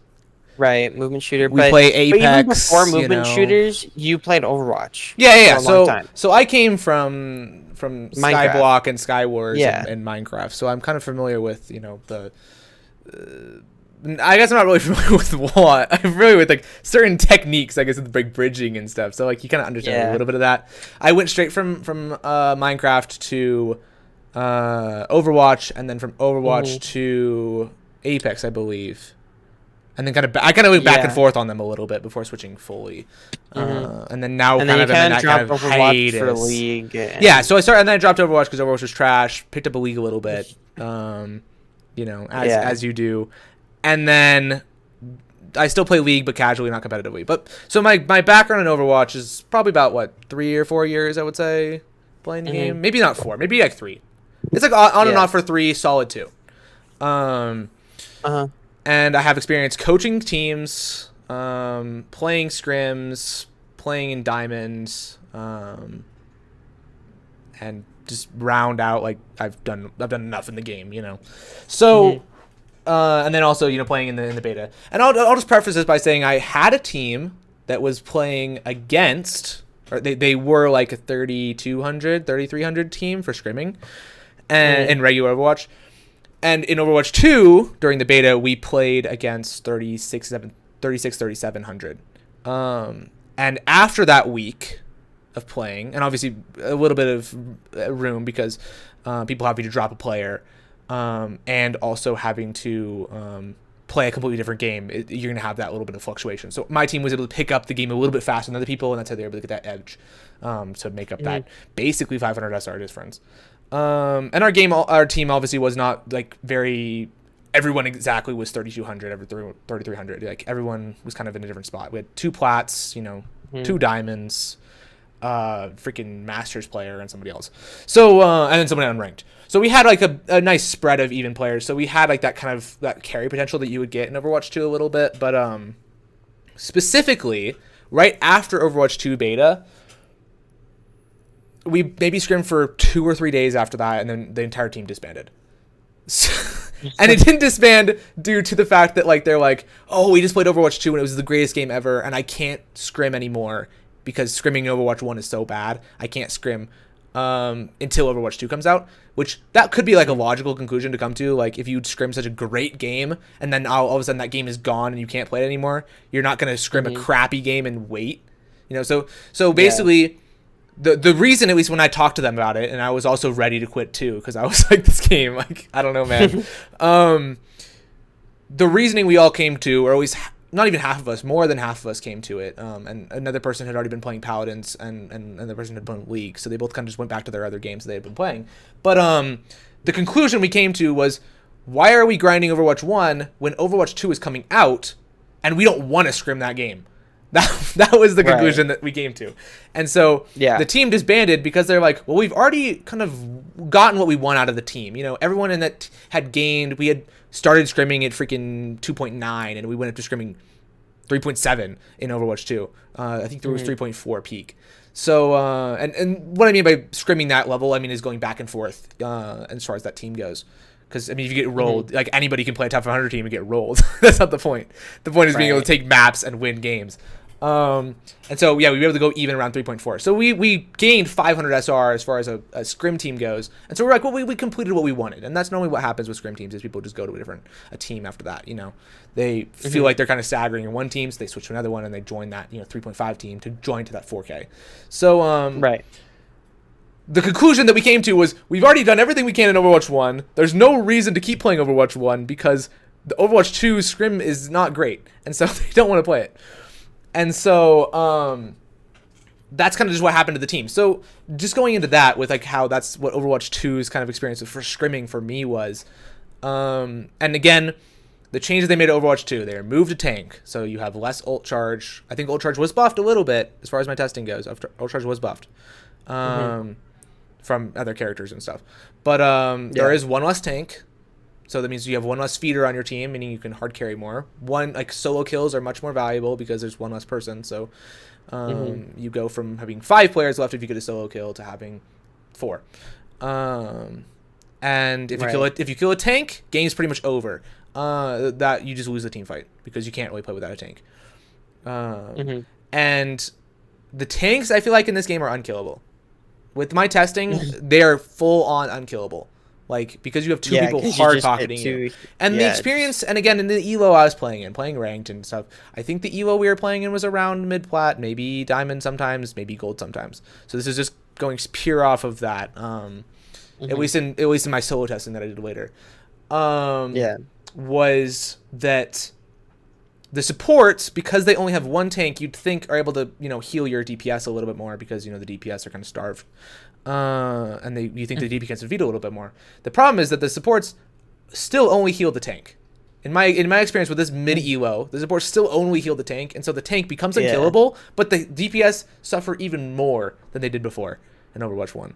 right, movement shooter. We play But even Apex, before movement shooters, you played Overwatch Yeah. for a long time. So I came from Minecraft. Skyblock and Skywars Yeah. and Minecraft. So I'm kind of familiar with, the I guess I'm not really familiar with what. I'm familiar with like certain techniques, I guess, with like bridging and stuff. So like you kind of understand a little bit of that. I went straight from Minecraft to Overwatch, and then from Overwatch to Apex, I believe. And then I kind of went back and forth on them a little bit before switching fully. And then now And kind then of you in kind that of dropped kind of Overwatch for hiatus. League. Yeah, so I started, and then I dropped Overwatch because Overwatch was trash. Picked up a League a little bit, as you do, and then I still play League, but casually, not competitively. But so my background in Overwatch is probably about 3 or 4 years, I would say, playing the game. Maybe not 4, maybe like 3. It's like on and off for 3, solid 2. And I have experience coaching teams, playing scrims, playing in diamonds, and just round out like I've done enough in the game, So, and then also playing in the beta. And I'll just preface this by saying I had a team that was playing against, or they were like a 3,300 team for scrimming, and in regular Overwatch. And in Overwatch 2, during the beta, we played against 3,700. And after that week of playing, and obviously a little bit of room because people having to drop a player, and also having to play a completely different game, you're going to have that little bit of fluctuation. So my team was able to pick up the game a little bit faster than other people, and that's how they were able to get that edge to make up that basically 500 SR difference. And our team obviously was not like everyone exactly was 3,200, 3,300. Like everyone was kind of in a different spot. We had 2 plats, 2 diamonds, freaking masters player and somebody else. So, and then someone unranked. So we had like a nice spread of even players. So we had like that kind of that carry potential that you would get in Overwatch 2 a little bit. But, specifically right after Overwatch 2 beta, we maybe scrimmed for 2 or 3 days after that, and then the entire team disbanded. And it didn't disband due to the fact that like they're like, oh, we just played Overwatch 2 and it was the greatest game ever, and I can't scrim anymore because scrimming in Overwatch 1 is so bad. I can't scrim until Overwatch 2 comes out, which that could be like a logical conclusion to come to. Like if you scrim such a great game and then all of a sudden that game is gone and you can't play it anymore, you're not going to scrim a crappy game and wait. So basically the reason, at least when I talked to them about it, and I was also ready to quit too, because I was like, this game, like, I don't know, man. The reasoning we all came to, or at least not even half of us, more than half of us came to it, and another person had already been playing Paladins, and another person had been playing League, so they both kind of just went back to their other games they had been playing. But the conclusion we came to was, why are we grinding Overwatch 1 when Overwatch 2 is coming out, and we don't want to scrim that game? That was the conclusion that we came to. And so the team disbanded because they're like, well, we've already kind of gotten what we want out of the team. Everyone in that had gained. We had started scrimming at freaking 2.9, and we went up to scrimming 3.7 in Overwatch 2. I think there was 3.4 peak. So, and what I mean by scrimming that level, I mean, is going back and forth as far as that team goes. Because, I mean, if you get rolled, like, anybody can play a top 100 team and get rolled. That's not the point. The point is being able to take maps and win games. And so, yeah, we were able to go even around 3.4. So we gained 500 SR as far as a scrim team goes. And so we're like, well, we completed what we wanted. And that's normally what happens with scrim teams is people just go to a team after that, They feel like they're kind of staggering in one team, so they switch to another one, and they join that, 3.5 team to join to that 4K. So, the conclusion that we came to was we've already done everything we can in Overwatch 1. There's no reason to keep playing Overwatch 1 because the Overwatch 2 scrim is not great. And so they don't want to play it. And so that's kind of just what happened to the team. So just going into that with like how that's what Overwatch 2's kind of experience with for scrimming for me was, and again, the changes they made to Overwatch 2, they removed a tank, so you have less ult charge. I think ult charge was buffed a little bit as far as my testing goes. Ult charge was buffed from other characters and stuff, but there is one less tank. So that means you have one less feeder on your team, meaning you can hard carry more. Solo kills are much more valuable because there's one less person. So you go from having 5 players left if you get a solo kill to having 4. And if you kill a tank, game's pretty much over. That you just lose the team fight because you can't really play without a tank. And the tanks I feel like in this game are unkillable. With my testing, they are full on unkillable. Like, because you have 2 people hard pocketing you. And the experience, and again, in the ELO I was playing ranked and stuff, I think the ELO we were playing in was around mid-plat, maybe diamond sometimes, maybe gold sometimes. So this is just going pure off of that, at least in my solo testing that I did later. Was that the supports, because they only have 1 tank, you'd think are able to, heal your DPS a little bit more because, the DPS are kind of starved. And you think the DPS would veto a little bit more. The problem is that the supports still only heal the tank. In my experience with this mid elo, the supports still only heal the tank, and so the tank becomes unkillable, but the DPS suffer even more than they did before in Overwatch 1.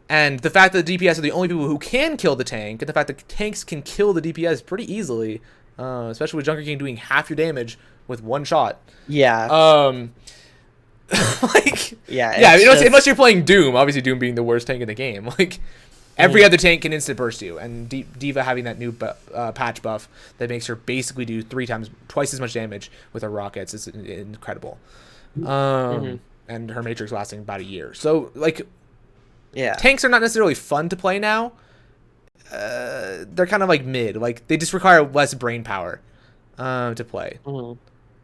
And the fact that the DPS are the only people who can kill the tank, and the fact that tanks can kill the DPS pretty easily, especially with Junker King doing half your damage with 1 shot. Unless you're playing Doom, obviously Doom being the worst tank in the game, like every other tank can instant burst you, and Diva having that new patch buff that makes her basically do twice as much damage with her rockets is incredible. And her Matrix lasting about a year. So tanks are not necessarily fun to play now. They're kind of like mid, like they just require less brain power to play.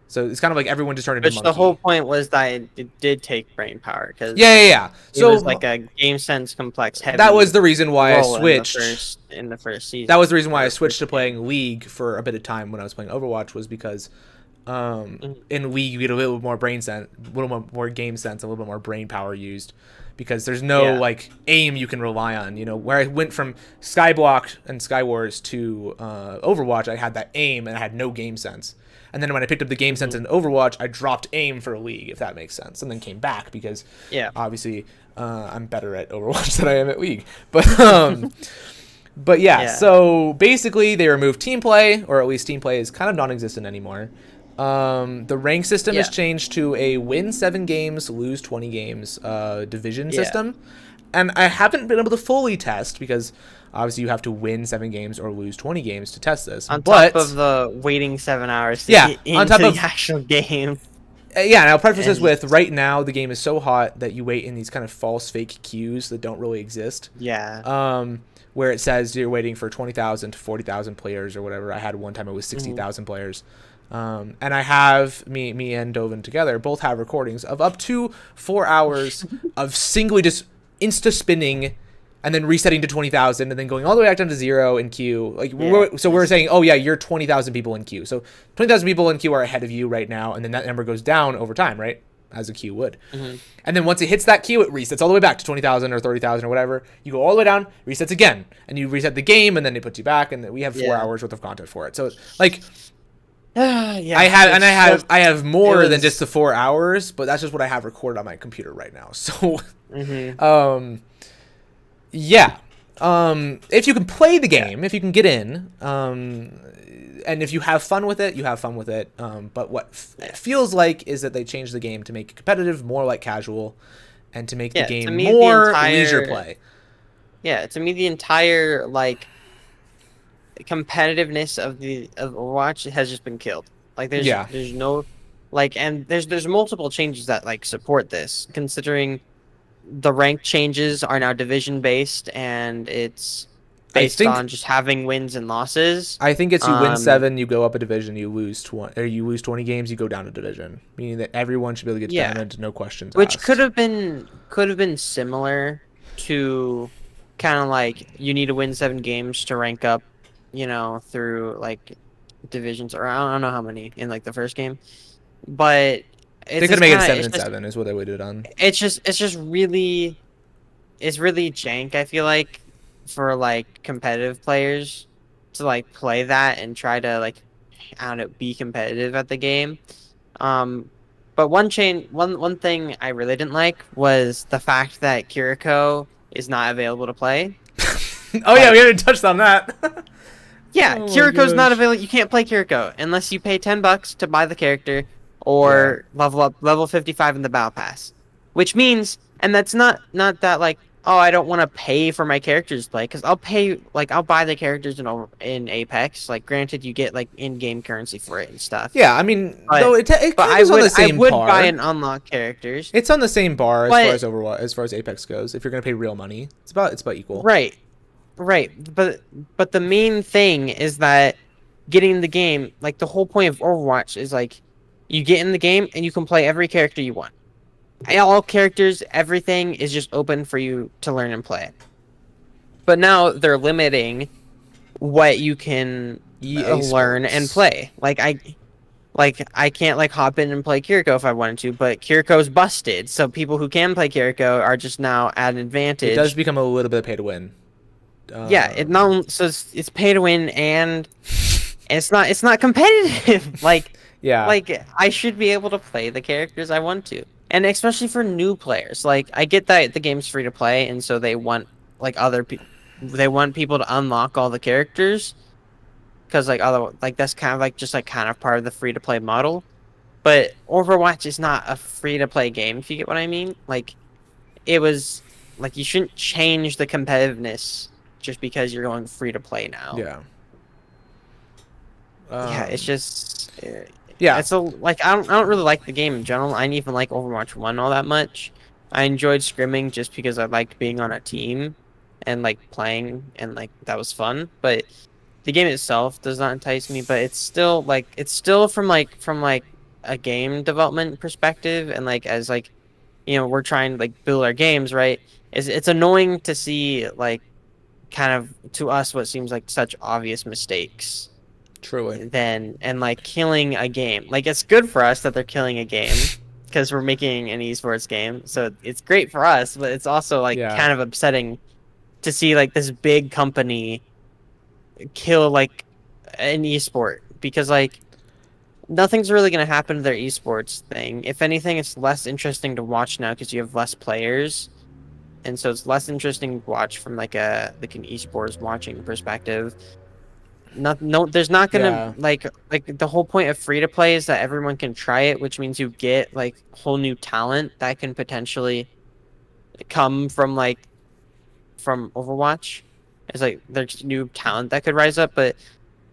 So it's kind of like everyone just turned into monkey. The whole point was that it did take brain power. Cause So it was like a game sense complex heavy. That was the reason why I switched. In the first season. That was the reason why I switched to playing League for a bit of time when I was playing Overwatch, was because in League you get a little more brain sense, a little more game sense, a little bit more brain power used. Because there's no aim you can rely on. Where I went from Skyblock and Skywars to Overwatch, I had that aim and I had no game sense. And then when I picked up the game sense in Overwatch, I dropped aim for League, if that makes sense, and then came back because obviously I'm better at Overwatch than I am at League. But so basically they removed team play, or at least team play is kind of non-existent anymore. The rank system has changed to a win 7 games, lose 20 games division system. And I haven't been able to fully test because obviously you have to win 7 games or lose 20 games to test this. On top of the waiting 7 hours to get into the actual game. And I'll preface this with, right now the game is so hot that you wait in these kind of false fake queues that don't really exist. Where it says you're waiting for 20,000 to 40,000 players or whatever. I had one time it was 60,000 players. And I have, me and Dovin together both have recordings of up to 4 hours of singly just insta-spinning and then resetting to 20,000 and then going all the way back down to 0 in queue. So we're saying, you're 20,000 people in queue. So 20,000 people in queue are ahead of you right now, and then that number goes down over time, right? As a queue would. And then once it hits that queue, it resets all the way back to 20,000 or 30,000 or whatever. You go all the way down, resets again, and you reset the game, and then it puts you back, and we have 4 hours worth of content for it. So I have more than just the 4 hours, but that's just what I have recorded on my computer right now. So, if you can play the game, if you can get in, and if you have fun with it, you have fun with it. But what it feels like is that they changed the game to make it competitive, more like casual, and to make the game more leisure play. To me, the entire competitiveness of Overwatch has just been killed. There's no and there's multiple changes that support this, considering the rank changes are now division based and it's based on just having wins and losses. I think it's you win 7, you go up a division, you lose 20, or you lose 20 games, you go down a division, meaning that everyone should be able to get diamond, no questions Which asked. could have been similar to kind of you need to win 7 games to rank up, through divisions, or I don't know how many in the first game, but They could make it 7-7 is what they would have done. It's really jank, I feel like, for like competitive players to like play that and try to like, I don't know, be competitive at the game. But one thing I really didn't like was the fact that Kiriko is not available to play. Oh yeah, we haven't touched on that. Yeah, oh Kiriko's not available. You can't play Kiriko unless you pay $10 to buy the character or level up level 55 in the battle pass. Which means, and that's not that like, oh, I don't want to pay for my characters to play, because I'll buy the characters in Apex. Like, granted, you get like in-game currency for it and stuff. Yeah, I mean, though it I would buy and unlock characters. It's on the same bar as far as Overwatch, as far as Apex goes. If you're gonna pay real money, it's about equal. Right. But the main thing is that getting the game, like the whole point of Overwatch is like, you get in the game and you can play every character you want. All characters, everything is just open for you to learn and play. But now they're limiting what you can learn and play. Like I can't like hop in and play Kiriko if I wanted to, but Kiriko's busted. So people who can play Kiriko are just now at an advantage. It does become a little bit of pay to win. Yeah, it's pay to win, and it's not competitive. Like, yeah, like I should be able to play the characters I want to. And especially for new players, like I get that the game's free to play, and so they want like they want people to unlock all the characters, because like that's kind of like just like kind of part of the free to play model. But Overwatch is not a free to play game, if you get what I mean. Like, it was like, you shouldn't change the competitiveness just because you're going free to play now. Yeah. Yeah, it's just. Yeah. It's like I don't really like the game in general. I didn't even like Overwatch 1 all that much. I enjoyed scrimming just because I liked being on a team and like playing, and like that was fun. But the game itself does not entice me. But it's still from a game development perspective, and like as like, you know, we're trying to like build our games, right? It's annoying to see like kind of to us what seems like such obvious mistakes. Truly. And like killing a game. Like, it's good for us that they're killing a game because we're making an esports game. So it's great for us, but it's also like kind of upsetting to see like this big company kill like an esport, because like nothing's really going to happen to their esports thing. If anything, it's less interesting to watch now because you have less players. And so it's less interesting to watch from like an esports watching perspective. There's not gonna like the whole point of free to play is that everyone can try it, which means you get like whole new talent that can potentially come from Overwatch. It's like there's new talent that could rise up, but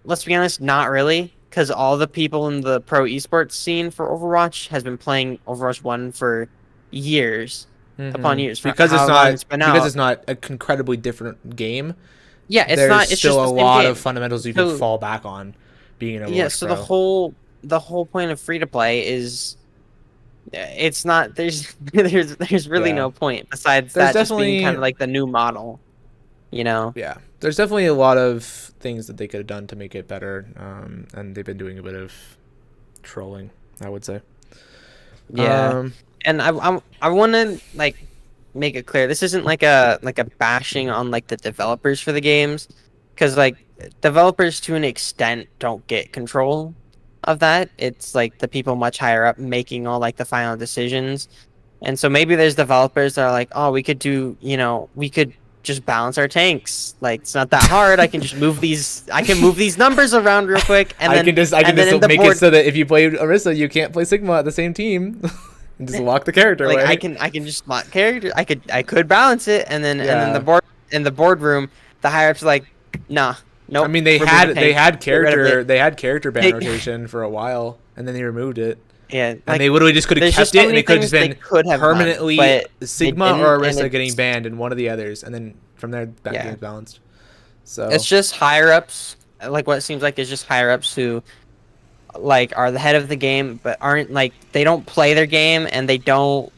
let's be honest, not really, because all the people in the pro esports scene for Overwatch has been playing Overwatch 1 for years upon years. Because it's not an incredibly different game. Yeah, it's still just a lot of fundamentals you can fall back on being an Overwatch Yeah, so pro. the whole point of free to play is it's not there's really no point besides that just being kind of like the new model, you know. Yeah. There's definitely a lot of things that they could have done to make it better, and they've been doing a bit of trolling, I would say. Yeah. And I want to like make it clear, this isn't like a bashing on like the developers for the games, because like developers to an extent don't get control of that. It's like the people much higher up making all like the final decisions. And so maybe there's developers that are like, oh, we could just balance our tanks, like it's not that hard. I can move these numbers around real quick, and then I can just make it so that if you play Orisa, you can't play Sigma at the same team. And just lock the character away. I can just lock character. I could balance it, and then the boardroom, the higher ups are like, nah, nope. I mean, they had character ban rotation for a while, and then they removed it. Yeah, and they literally just could have kept it, and it could have just been permanently Sigma or Orisa getting banned, and one of the others, and then from there that game's balanced. So it's just higher ups, like what it seems like is just higher ups who like are the head of the game, but aren't like, they don't play their game, and they don't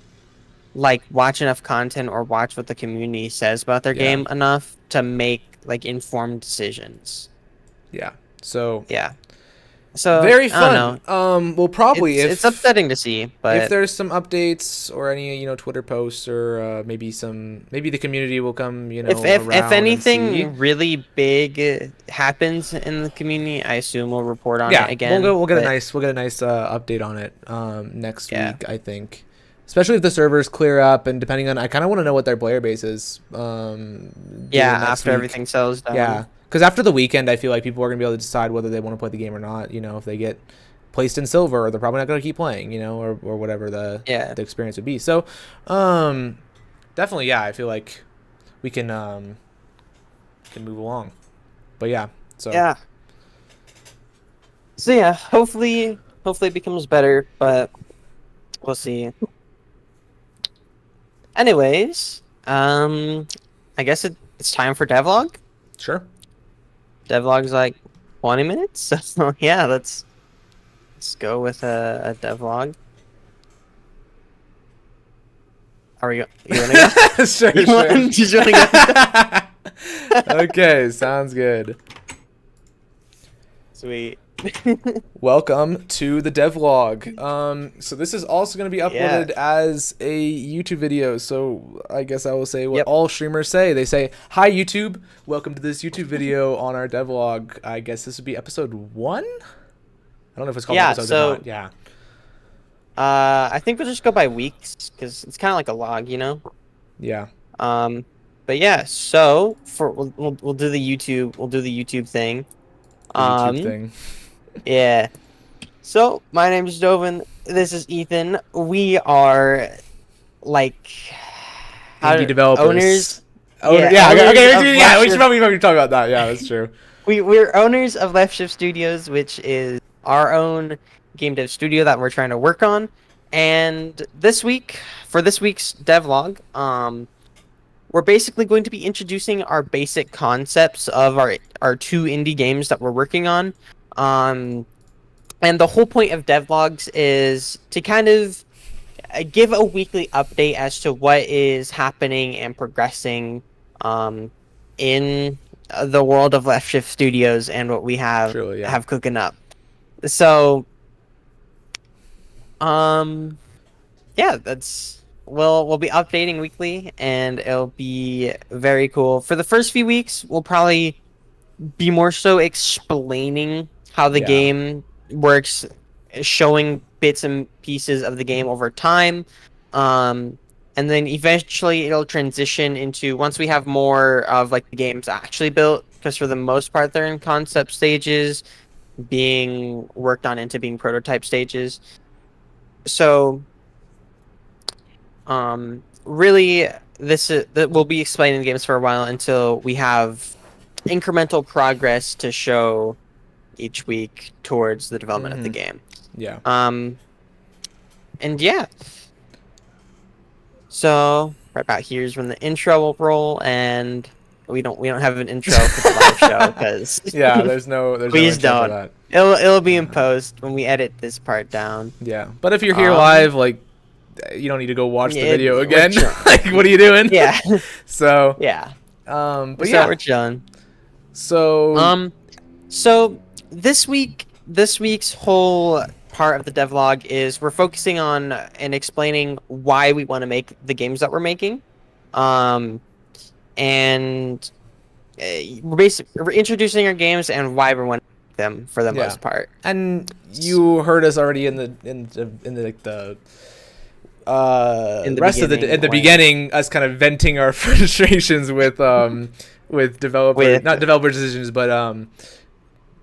like watch enough content or watch what the community says about their game enough to make like informed decisions. Yeah. So So very fun. I don't know. We'll probably It's upsetting to see, but if there's some updates or any Twitter posts or maybe the community will come if anything and really big happens in the community, I assume we'll report on it yeah, again. we'll get a nice update on it next Yeah. week, I think. Especially if the servers clear up and depending on, I kind of want to know what their player base is. After everything settles down. Yeah, because after the weekend, I feel like people are gonna be able to decide whether they want to play the game or not. If they get placed in silver, they're probably not gonna keep playing. Or whatever the experience would be. So, definitely, yeah, I feel like we can move along. But yeah, so yeah. So yeah, hopefully it becomes better, but we'll see. Anyways, I guess it's time for devlog. Sure. Devlog's like 20 minutes, so yeah, let's go with a devlog. Are you want to go? Sure. Did you want to go? Okay, sounds good. Sweet. Welcome to the devlog. So this is also going to be uploaded as a YouTube video. So I guess I will say what all streamers say. They say, "Hi YouTube, welcome to this YouTube video on our devlog." I guess this would be episode 1. I don't know if it's called episode or not. Yeah. I think we'll just go by weeks because it's kind of like a log, Yeah. But yeah, so we'll do the YouTube thing. Yeah. So my name is Dovin. This is Ethan. We are like indie developers. Owners. Okay. We should probably talk about that. Yeah, that's true. We're owners of LSHFT Studios, which is our own game dev studio that we're trying to work on. And for this week's devlog, we're basically going to be introducing our basic concepts of our 2 indie games that we're working on. And the whole point of devlogs is to kind of give a weekly update as to what is happening and progressing in the world of LSHFT Studios and what we have cooking up. So, we'll be updating weekly, and it'll be very cool. For the first few weeks, we'll probably be more so explaining how the game works, showing bits and pieces of the game over time, and then eventually it'll transition into, once we have more of like the games actually built, because for the most part they're in concept stages, being worked on into being prototype stages. So really we'll be explaining the games for a while until we have incremental progress to show each week towards the development of the game. Yeah. And yeah. So right about here's when the intro will roll, and we don't have an intro for the live show because there's no intro for that. It'll be in post when we edit this part down. Yeah, but if you're here live, like, you don't need to go watch the video again. Like, what are you doing? Yeah. So yeah. But so we're chilling. So so this week's whole part of the devlog is we're focusing on and explaining why we want to make the games that we're making, and we're introducing our games and why we want them for the most part. And you heard us already in the beginning, us kind of venting our frustrations with not developer decisions, but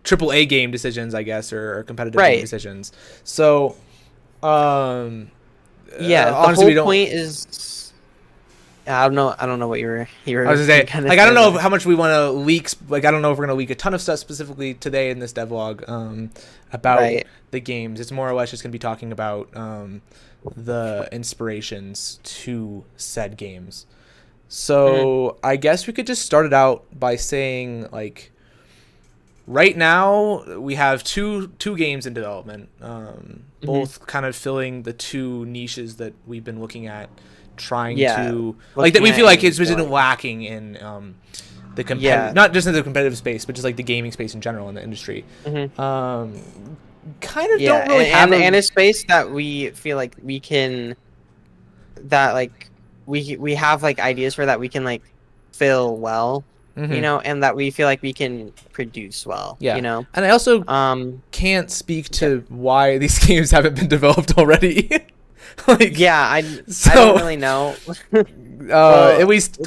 AAA game decisions, I guess, or competitive game decisions. So the honestly, whole point is, I don't know what you were I was gonna say, like, I don't know how much we want to leak. Like, I don't know if we're gonna leak a ton of stuff specifically today in this devlog about the games. It's more or less just gonna be talking about the inspirations to said games. So I guess we could just start it out by saying, like, right now we have two games in development, both kind of filling the 2 niches that we've been looking at, trying to, like, that we feel like it's been lacking in not just in the competitive space, but just like the gaming space in general in the industry. Kind of don't really have and a space that we feel like we can, that like we have like ideas for that we can like fill well, you know, and that we feel like we can produce well, you know. And I also can't speak to why these games haven't been developed already. Like, I don't really know. At least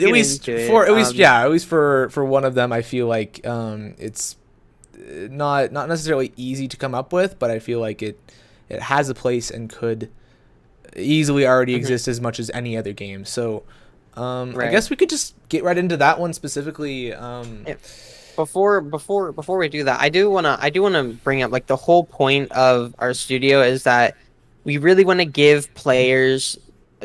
for one of them, I feel like it's not necessarily easy to come up with, but I feel like it has a place and could easily already exist as much as any other game. So I guess we could just get right into that one specifically. Before we do that, I do wanna bring up, like, the whole point of our studio is that we really want to give players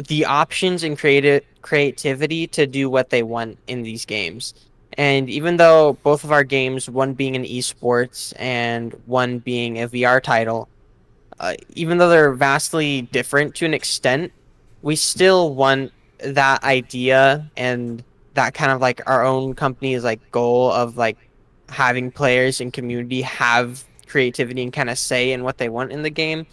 the options and creativity to do what they want in these games. And even though both of our games, one being an esports and one being a VR title, even though they're vastly different to an extent, we still want that idea and that kind of like our own company's like goal of like having players and community have creativity and kind of say in what they want in the game.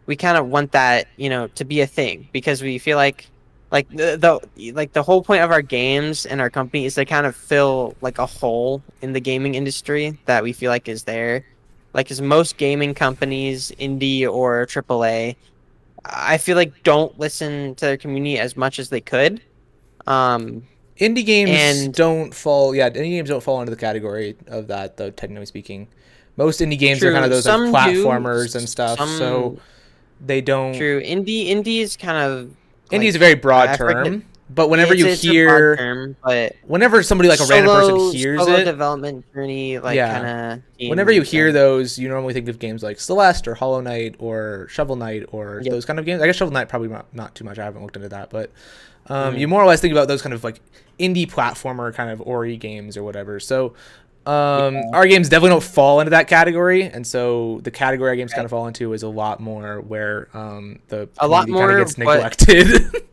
We kind of want that, you know, to be a thing, because we feel like the whole point of our games and our company is to kind of fill like a hole in the gaming industry that we feel like is there. Like, as most gaming companies, indie or AAA, I feel like don't listen to their community as much as they could. Indie games don't fall into the category of that, though, technically speaking. Most indie games are kind of those like platformers and stuff, so they don't. True. Indie is kind of. Indie is a very broad term, but whenever you hear, whenever somebody like a random person hears it, development journey, like kind of. Whenever you hear those, you normally think of games like Celeste or Hollow Knight or Shovel Knight or those kind of games. I guess Shovel Knight probably not too much. I haven't looked into that, but you more or less think about those kind of like indie platformer kind of Ori games or whatever. So our games definitely don't fall into that category, and so the category our games kind of fall into is a lot more where the community kind of gets neglected.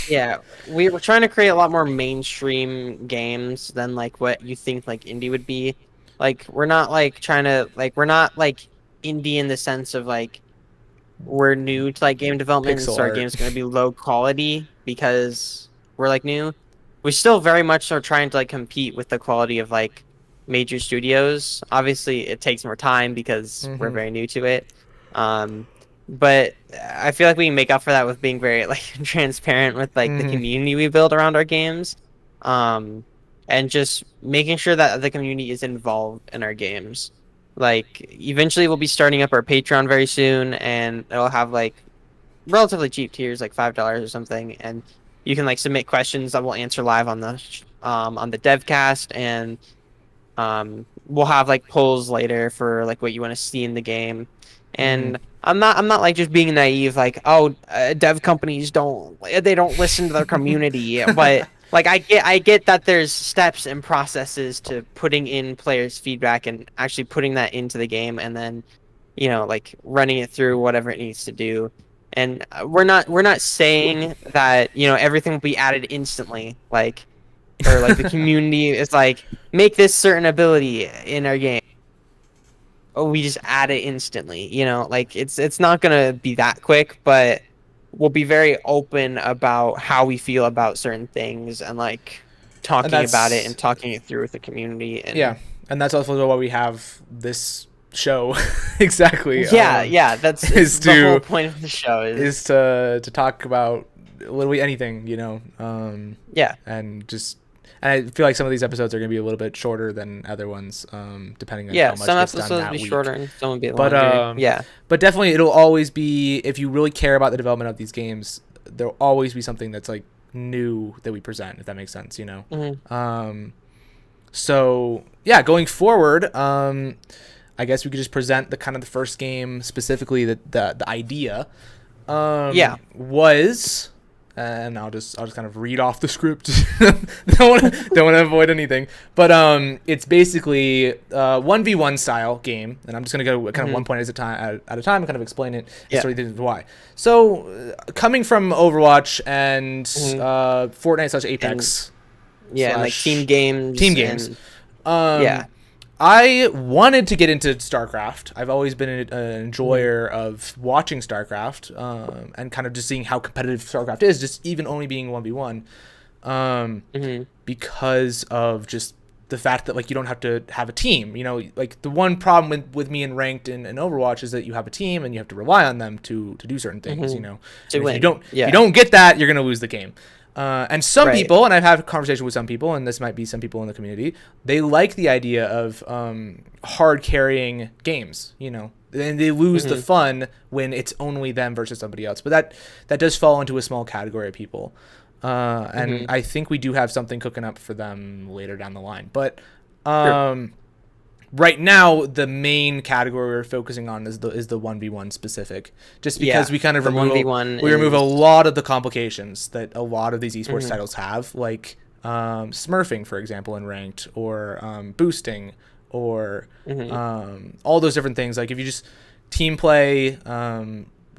Yeah, we're trying to create a lot more mainstream games than like what you think like indie would be. Like, we're not like trying to like, we're not like indie in the sense of like we're new to like game development, so our game's going to be low quality because we're like new. We still very much are trying to like compete with the quality of like major studios. Obviously it takes more time because we're very new to it, but I feel like we can make up for that with being very like transparent with like the community we build around our games, and just making sure that the community is involved in our games. Like, eventually we'll be starting up our Patreon very soon, and it'll have like relatively cheap tiers, like $5 or something, and you can like submit questions that we'll answer live on the devcast, and we'll have like polls later for like what you want to see in the game. And I'm not like just being naive, like, dev companies don't listen to their community, but like I get that there's steps and processes to putting in players' feedback and actually putting that into the game, and then, you know, like running it through whatever it needs to do. And we're not saying that, you know, everything will be added instantly, like, or like the community is like, make this certain ability in our game. Oh, we just add it instantly, you know, like it's not gonna be that quick, but we'll be very open about how we feel about certain things, and like talking about it and talking it through with the community. And and that's also why we have this show. Exactly. That's the whole point of the show is to talk about literally anything, you know. And I feel like some of these episodes are going to be a little bit shorter than other ones, depending on how much some gets done episodes that will be week. shorter and some will be longer. But definitely it'll always be, if you really care about the development of these games, there'll always be something that's like new that we present, if that makes sense, you know. So yeah, going forward, I guess we could just present the kind of the first game specifically. The idea was. And I'll just kind of read off the script. don't want to avoid anything, but it's basically 1v1 style game, and I'm just gonna go kind of one point at a time and kind of explain it and sort of reasons why. So coming from Overwatch and Fortnite / Apex, Yeah, and like team games. Team games. Yeah. I wanted to get into StarCraft. I've always been an enjoyer of watching StarCraft, and kind of just seeing how competitive StarCraft is, just even only being 1v1, because of just the fact that like you don't have to have a team. You know, like the one problem with me in ranked and Overwatch is that you have a team and you have to rely on them to do certain things. You know, to win. If you don't get that, you're gonna lose the game. And some people, and I've had a conversation with some people, and this might be some people in the community, they like the idea of hard carrying games, you know, and they lose the fun when it's only them versus somebody else. But that does fall into a small category of people. And I think we do have something cooking up for them later down the line. But right now, the main category we're focusing on is the 1v1 specific, just because we kind of remove a lot of the complications that a lot of these esports titles have, like smurfing, for example, in ranked, or boosting, or all those different things. Like if you just team play,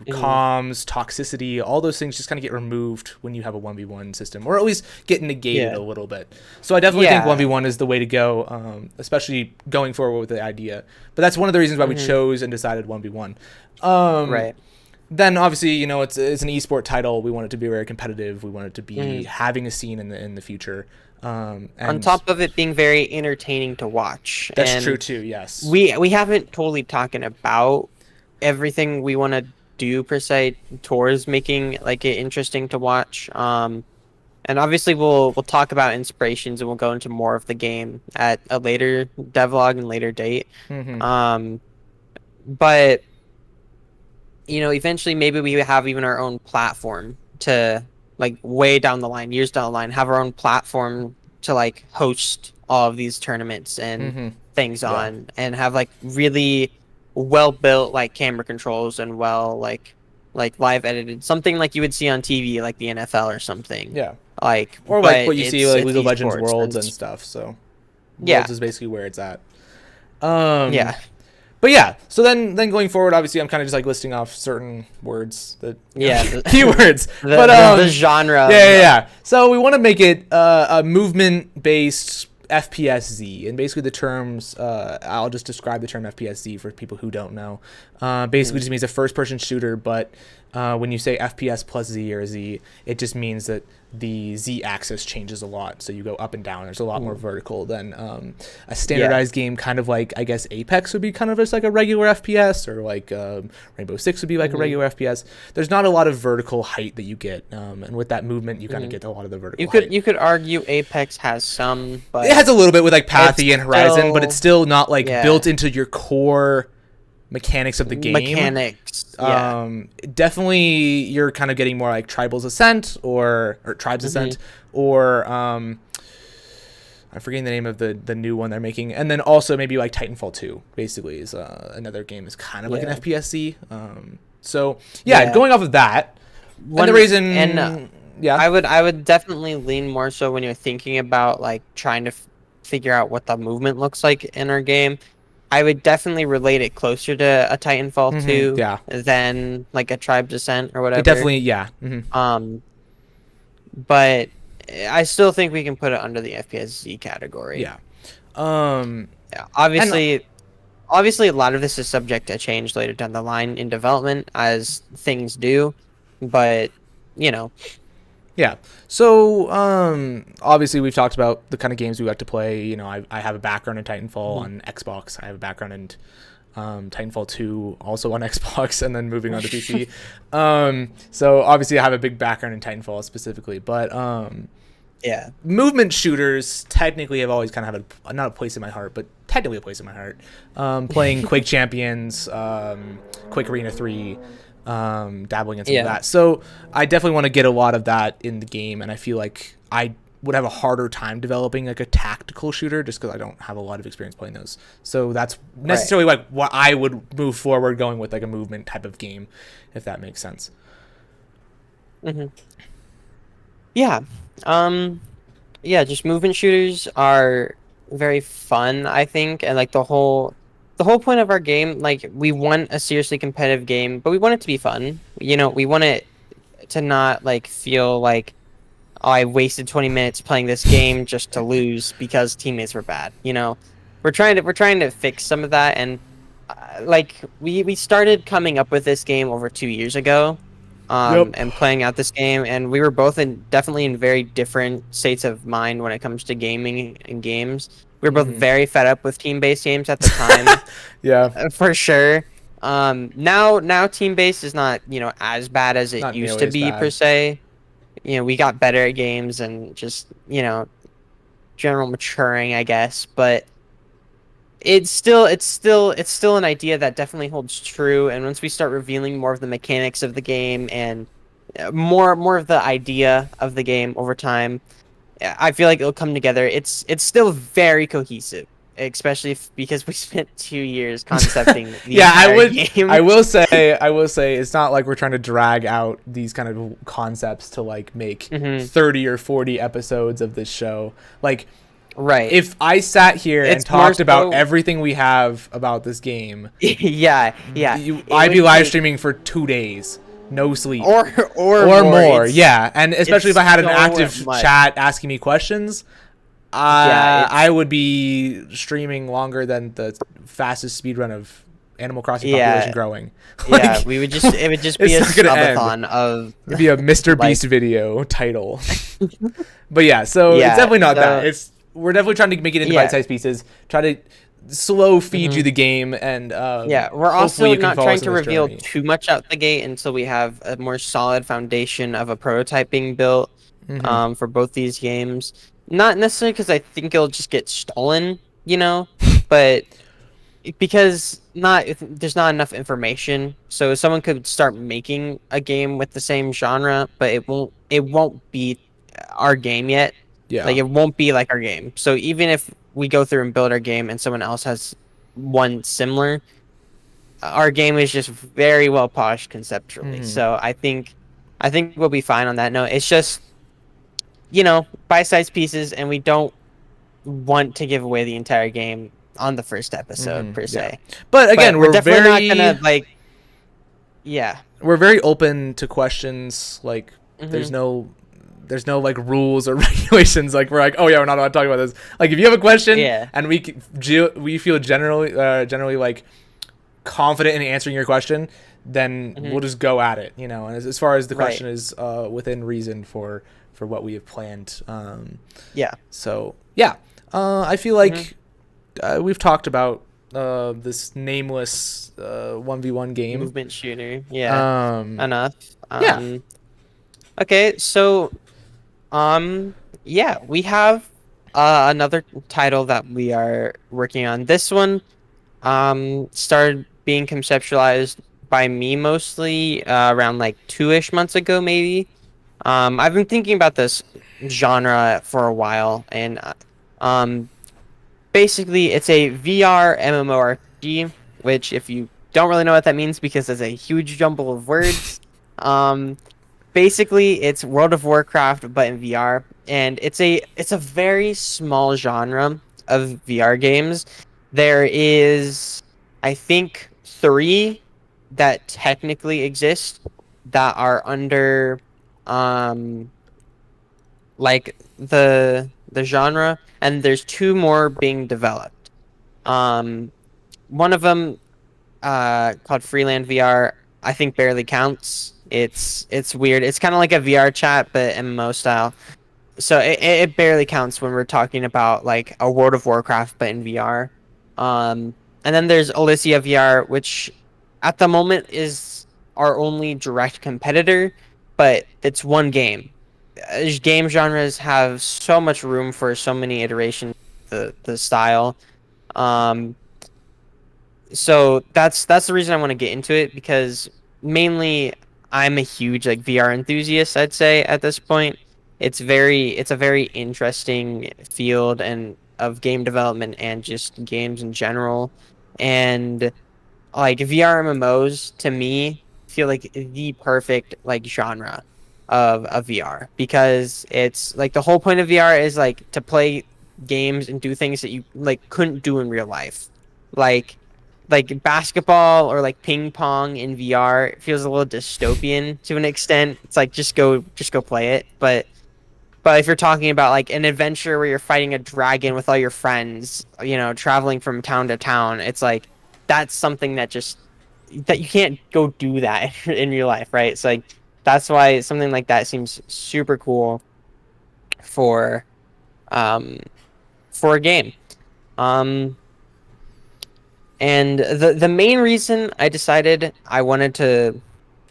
comms, toxicity, all those things just kind of get removed when you have a 1v1 system, or at least get negated a little bit. So I definitely think 1v1 is the way to go, especially going forward with the idea. But that's one of the reasons why we chose and decided 1v1. Then obviously, you know, it's an esport title. We want it to be very competitive. We want it to be having a scene in the future. And on top of it being very entertaining to watch. That's true too. Yes. We haven't totally talking about everything we want to do per se towards making like it interesting to watch, and obviously we'll talk about inspirations, and we'll go into more of the game at a later devlog and later date. But you know, eventually maybe we have even our own platform to, like, way down the line, years down the line, have our own platform to like host all of these tournaments and things on, and have like really well built like camera controls and like live edited, something like you would see on TV, like the NFL or something. Like, or like what you see like League of Legends Worlds and stuff. So Worlds is basically where it's at. But yeah, so then going forward, obviously I'm kind of just like listing off certain words that keywords, but the genre. So we want to make it a movement based FPSZ, and basically the terms, I'll just describe the term FPSZ for people who don't know. Basically just means a first person shooter, but when you say FPS plus Z or Z, it just means that the Z axis changes a lot, so you go up and down. There's a lot more vertical than a standardized game, kind of like, I guess Apex would be kind of just like a regular FPS, or like Rainbow Six would be like a regular FPS. There's not a lot of vertical height that you get, and with that movement you kind of get a lot of the vertical height. You could argue Apex has some, but it has a little bit with like Pathy and Horizon, but it's still not like built into your core mechanics of the game. Definitely you're kind of getting more like Tribal's Ascent or Tribes Ascent, or I'm forgetting the name of the new one they're making, and then also maybe like Titanfall 2 basically is another game is kind of like an FPSC. So going off of that, and the reason, and I would definitely lean more so when you're thinking about like trying to figure out what the movement looks like in our game. I would definitely relate it closer to a Titanfall 2 than like a Tribe's Ascent or whatever. It definitely, but I still think we can put it under the FPSZ category. Obviously a lot of this is subject to change later down the line in development, as things do, but you know. So obviously we've talked about the kind of games we like to play. You know, I have a background in Titanfall on Xbox. I have a background in Titanfall 2 also on Xbox, and then moving on to PC. So obviously I have a big background in Titanfall specifically, but movement shooters technically have always kind of had not a place in my heart, but technically a place in my heart. Playing Quake Champions, Quake Arena 3, dabbling in some of that. So I definitely want to get a lot of that in the game, and I feel like I would have a harder time developing like a tactical shooter just because I don't have a lot of experience playing those. So that's necessarily like what I would move forward going with, like a movement type of game, if that makes sense. Just movement shooters are very fun, I think, and like the whole point of our game, like, we want a seriously competitive game, but we want it to be fun. You know, we want it to not like feel like oh, I wasted 20 minutes playing this game just to lose because teammates were bad. We're trying to fix some of that, and like we started coming up with this game over 2 years ago, Yep. and playing out this game, and we were both definitely in very different states of mind when it comes to gaming and games. We were both very fed up with team-based games at the time. Yeah, for sure. Now team-based is not as bad as it not used nearly to be as per bad. se. We got better at games and just general maturing, I guess, but it's still an idea that definitely holds true. And once we start revealing more of the mechanics of the game and more of the idea of the game over time, I feel like it'll come together. It's still very cohesive, especially because we spent 2 years concepting the Yeah, entire game. I will say it's not like we're trying to drag out these kind of concepts to like make 30 or 40 episodes of this show. Like, right. if I sat here and It's more talked about so- everything we have about this game, yeah. I'd be live streaming for 2 days, no sleep, or more. Yeah, and especially if I had an so active much. chat asking me questions, I would be streaming longer than the fastest speedrun of Animal Crossing population growing. Yeah, it would just be a it's not gonna end. subathon of It'd be a Mr. like- Beast video title. But yeah, so it's definitely not that. We're definitely trying to make it into bite-sized pieces. Try to slow feed you the game, and we're also you can not follow trying us to on this reveal journey. too much out the gate until we have a more solid foundation of a prototype being built for both these games. Not necessarily because I think it'll just get stolen, but because there's not enough information. So someone could start making a game with the same genre, but it won't be our game yet. Yeah. Like, it won't be like our game. So even if we go through and build our game and someone else has one similar, our game is just very well polished conceptually. So I think we'll be fine on that note. It's just bite-sized pieces, and we don't want to give away the entire game on the first episode per se. But again, we're definitely very not gonna we're very open to questions. Like, there's no like rules or regulations. Like, we're like, oh yeah, we're not allowed to talk about this. Like, if you have a question, and we feel generally like confident in answering your question, then we'll just go at it. And as far as the question is within reason for what we have planned. So yeah, I feel like we've talked about this nameless 1v1 game. Movement shooter. Yeah. Enough. Yeah. Okay, so we have another title that we are working on. This one started being conceptualized by me mostly around like 2-ish months ago, maybe. I've been thinking about this genre for a while, and basically it's a VR MMORPG, which, if you don't really know what that means because it's a huge jumble of words, basically it's World of Warcraft but in VR, and it's a very small genre of VR games. There is, I think, 3 that technically exist that are under like the genre, and there's 2 more being developed. One of them called Freeland VR, I think barely counts. It's weird. It's kind of like a VR chat but MMO style. So it barely counts when we're talking about like a World of Warcraft but in VR. And then there's Elysia VR, which at the moment is our only direct competitor, but it's one game. Game genres have so much room for so many iterations of the style. So that's the reason I want to get into it, because mainly I'm a huge like VR enthusiast, I'd say, at this point. It's a very interesting field and of game development and just games in general. And like VR MMOs to me feel like the perfect like genre of VR, because it's like the whole point of VR is like to play games and do things that you like couldn't do in real life. Like basketball or like ping pong in VR, it feels a little dystopian to an extent. It's like just go play it. But But if you're talking about like an adventure where you're fighting a dragon with all your friends, traveling from town to town, it's like that's something that you can't go do that in real life, right? So like that's why something like that seems super cool for um for a game. Um and the main reason I decided I wanted to,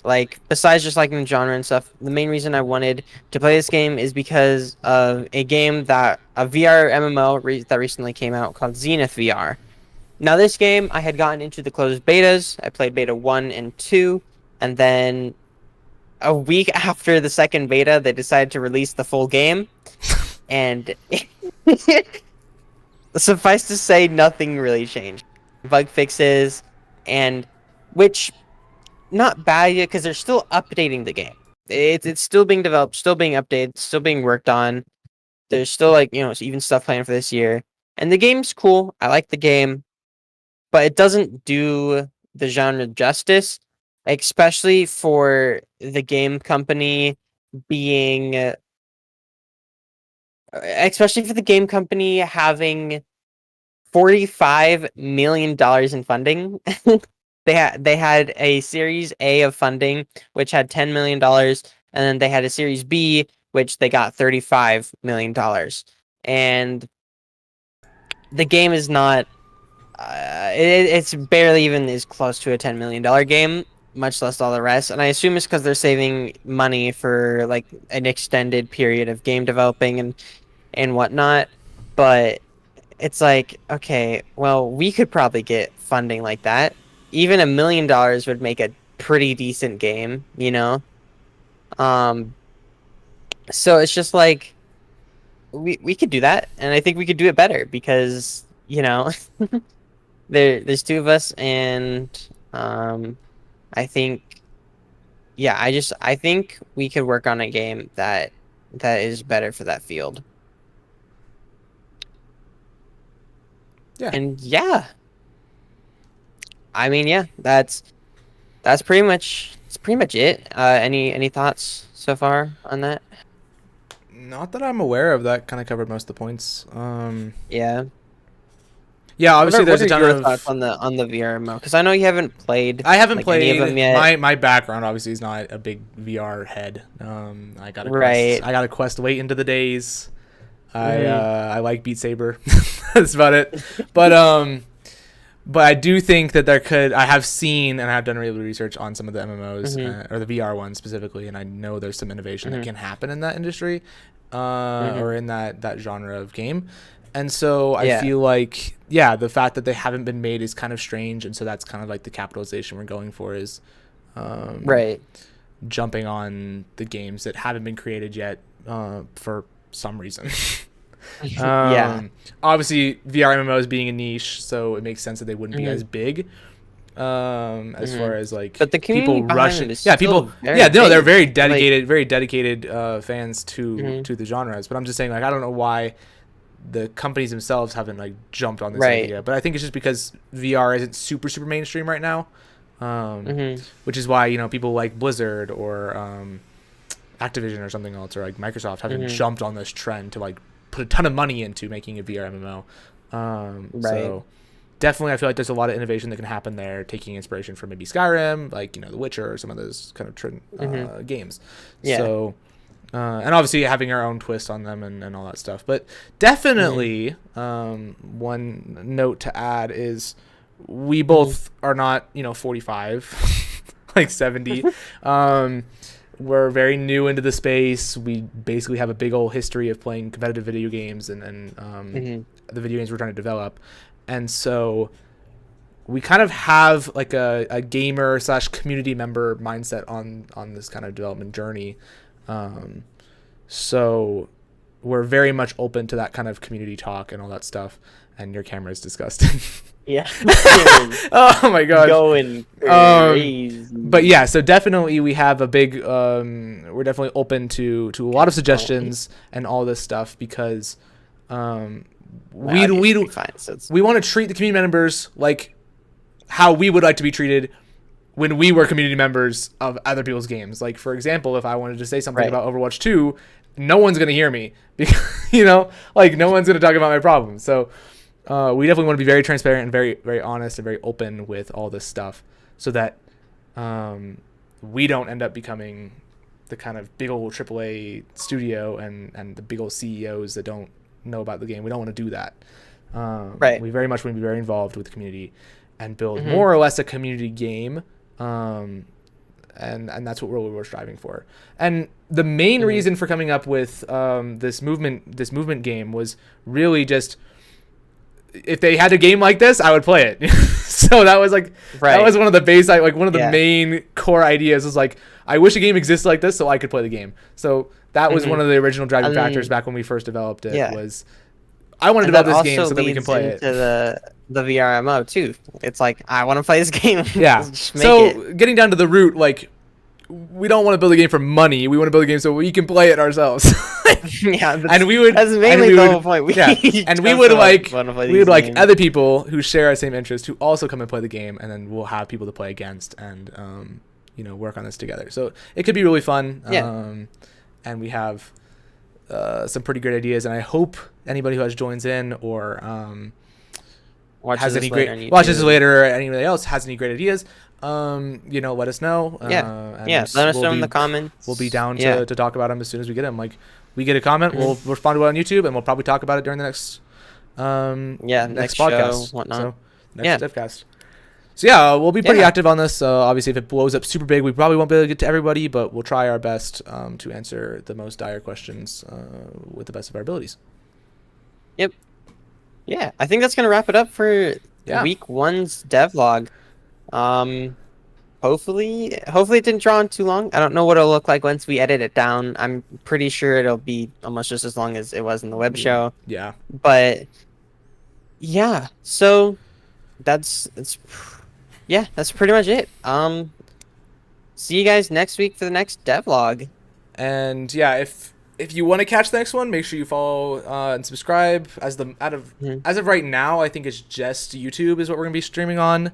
like, besides just liking the genre and stuff, the main reason I wanted to play this game is because of a VR MMO that recently came out called Zenith VR. Now, this game, I had gotten into the closed betas. I played beta 1 and 2, and then a week after the second beta, they decided to release the full game, and suffice to say, nothing really changed. Bug fixes, and which, not bad yet, because they're still updating the game. It's still being developed, still being updated, still being worked on. There's still, like, even stuff planned for this year. And the game's cool. I like the game, but it doesn't do the genre justice, especially for the game company being, especially for the game company having $45 million in funding. They had a Series A of funding, which had $10 million, and then they had a Series B, which they got $35 million. And the game is not, it's barely even as close to a $10 million game, much less all the rest. And I assume it's because they're saving money for like an extended period of game developing and whatnot. But it's like, okay, well, we could probably get funding like that. Even $1 million would make a pretty decent game, So it's just like we could do that, and I think we could do it better because there's two of us, and I think, yeah, I think we could work on a game that is better for that field. Yeah. And yeah, I mean, yeah, that's pretty much it. Any thoughts so far on that? Not that I'm aware of. That kind of covered most of the points. Yeah. Yeah, obviously there's a ton of thoughts on the VR mode, because I know you haven't played. I haven't played any of them yet. My background obviously is not a big VR head. I got a Quest late into the days. I like Beat Saber. That's about it. But I do think that I have seen and I have done really research on some of the MMOs or the VR ones specifically, and I know there's some innovation that can happen in that industry or in that genre of game. And so I feel like, the fact that they haven't been made is kind of strange, and so that's kind of like the capitalization we're going for is jumping on the games that haven't been created yet for some reason. Obviously VR MMOs being a niche, so it makes sense that they wouldn't be as big as far as like, but the community people rushing they're very dedicated fans to the genres. But I'm just saying, like, I don't know why the companies themselves haven't like jumped on this idea, but I think it's just because VR isn't super mainstream right now, which is why people like Blizzard or Activision or something else, or like Microsoft haven't jumped on this trend to like put a ton of money into making a VR MMO. So definitely I feel like there's a lot of innovation that can happen there, taking inspiration from maybe Skyrim, like The Witcher, or some of those kind of games. So and obviously having our own twist on them and all that stuff. But definitely one note to add is we both are not 45 like 70. We're very new into the space. We basically have a big old history of playing competitive video games and the video games we're trying to develop. And so we kind of have like a gamer / community member mindset on this kind of development journey. So we're very much open to that kind of community talk and all that stuff. And your camera is disgusting. Yeah. Oh my god. Going crazy. But yeah, so definitely we have a big we're definitely open to a lot of suggestions and all this stuff, because we want to treat the community members like how we would like to be treated when we were community members of other people's games. Like, for example, if I wanted to say something about Overwatch 2, no one's gonna hear me because like no one's gonna talk about my problems. So we definitely want to be very transparent and very very honest and very open with all this stuff, so that we don't end up becoming the kind of big old AAA studio and the big old CEOs that don't know about the game. We don't want to do that. Right. We very much want to be very involved with the community and build more or less a community game. And that's what we're striving for. And the main reason for coming up with this movement game was really just, if they had a game like this, I would play it. So that was like that was one of the one of the main core ideas was like, I wish a game existed like this so I could play the game. So that was one of the original driving factors back when we first developed it. Was I want to develop this game so that we can play it. The VRMO too. It's like, I want to play this game. Yeah. So getting down to the root, like, we don't want to build a game for money. We want to build a game so we can play it ourselves. Yeah, and we would. That's mainly the whole point. And we would like other people who share our same interest to also come and play the game, and then we'll have people to play against and work on this together. So it could be really fun. Yeah. And we have some pretty great ideas, and I hope anybody who joins in or watches this later or anybody else has any great ideas, let us know. Let us know in the comments. We'll be down to talk about them as soon as we get them. Like, we get a comment, we'll respond to it on YouTube, and we'll probably talk about it during the next next podcast, show, whatnot. So next devcast. So we'll be pretty active on this. Obviously, if it blows up super big, we probably won't be able to get to everybody, but we'll try our best to answer the most dire questions with the best of our abilities. Yep. Yeah, I think that's gonna wrap it up for week 1's devlog. Hopefully it didn't draw on too long. I don't know what it'll look like once we edit it down. I'm pretty sure it'll be almost just as long as it was in the web show. Yeah. But yeah, so that's pretty much it. See you guys next week for the next devlog. And if you want to catch the next one, make sure you follow and subscribe. As of right now, I think it's just YouTube is what we're gonna be streaming on.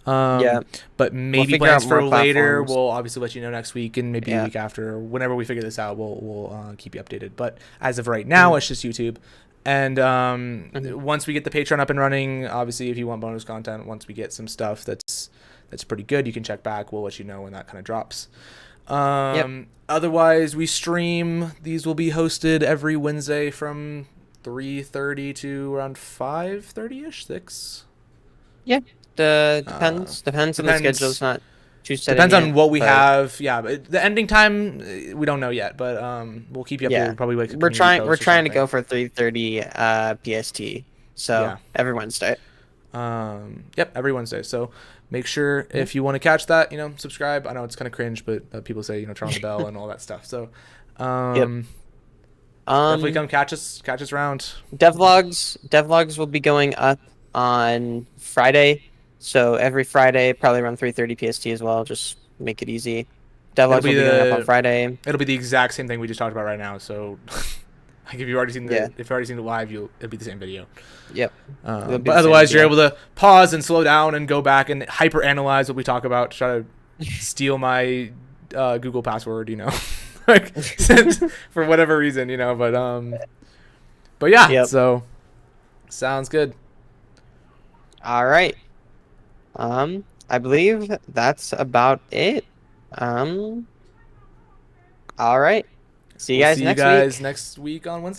But maybe plans for later. We'll obviously let you know next week and maybe a week after. Whenever we figure this out, we'll keep you updated. But as of right now, it's just YouTube. And once we get the Patreon up and running, obviously, if you want bonus content, once we get some stuff that's pretty good, you can check back. We'll let you know when that kind of drops. Otherwise, we stream. These will be hosted every Wednesday from 3:30 to around 5:30ish, 6. Yeah. Depends on the schedule. It's not too set. Depends on what we have. Yeah, but the ending time we don't know yet, but we'll keep you updated. Yeah. Probably like we're trying to go for 3:30 PST. So every Wednesday. Every Wednesday. So make sure if you want to catch that, subscribe. I know it's kind of cringe, but people say turn on the bell and all that stuff. So definitely come catch us around. Devlogs will be going up on Friday. So every Friday, probably around 3:30 PST as well. Just make it easy. Devlogs will be going up on Friday. It'll be the exact same thing we just talked about right now. So, like, if you've already seen it live, it'll be the same video. Yep. But otherwise, you're able to pause and slow down and go back and hyper analyze what we talk about. Try to steal my Google password, like for whatever reason, But yeah. So sounds good. All right. I believe that's about it. All right. See you guys next week. next week on Wednesday.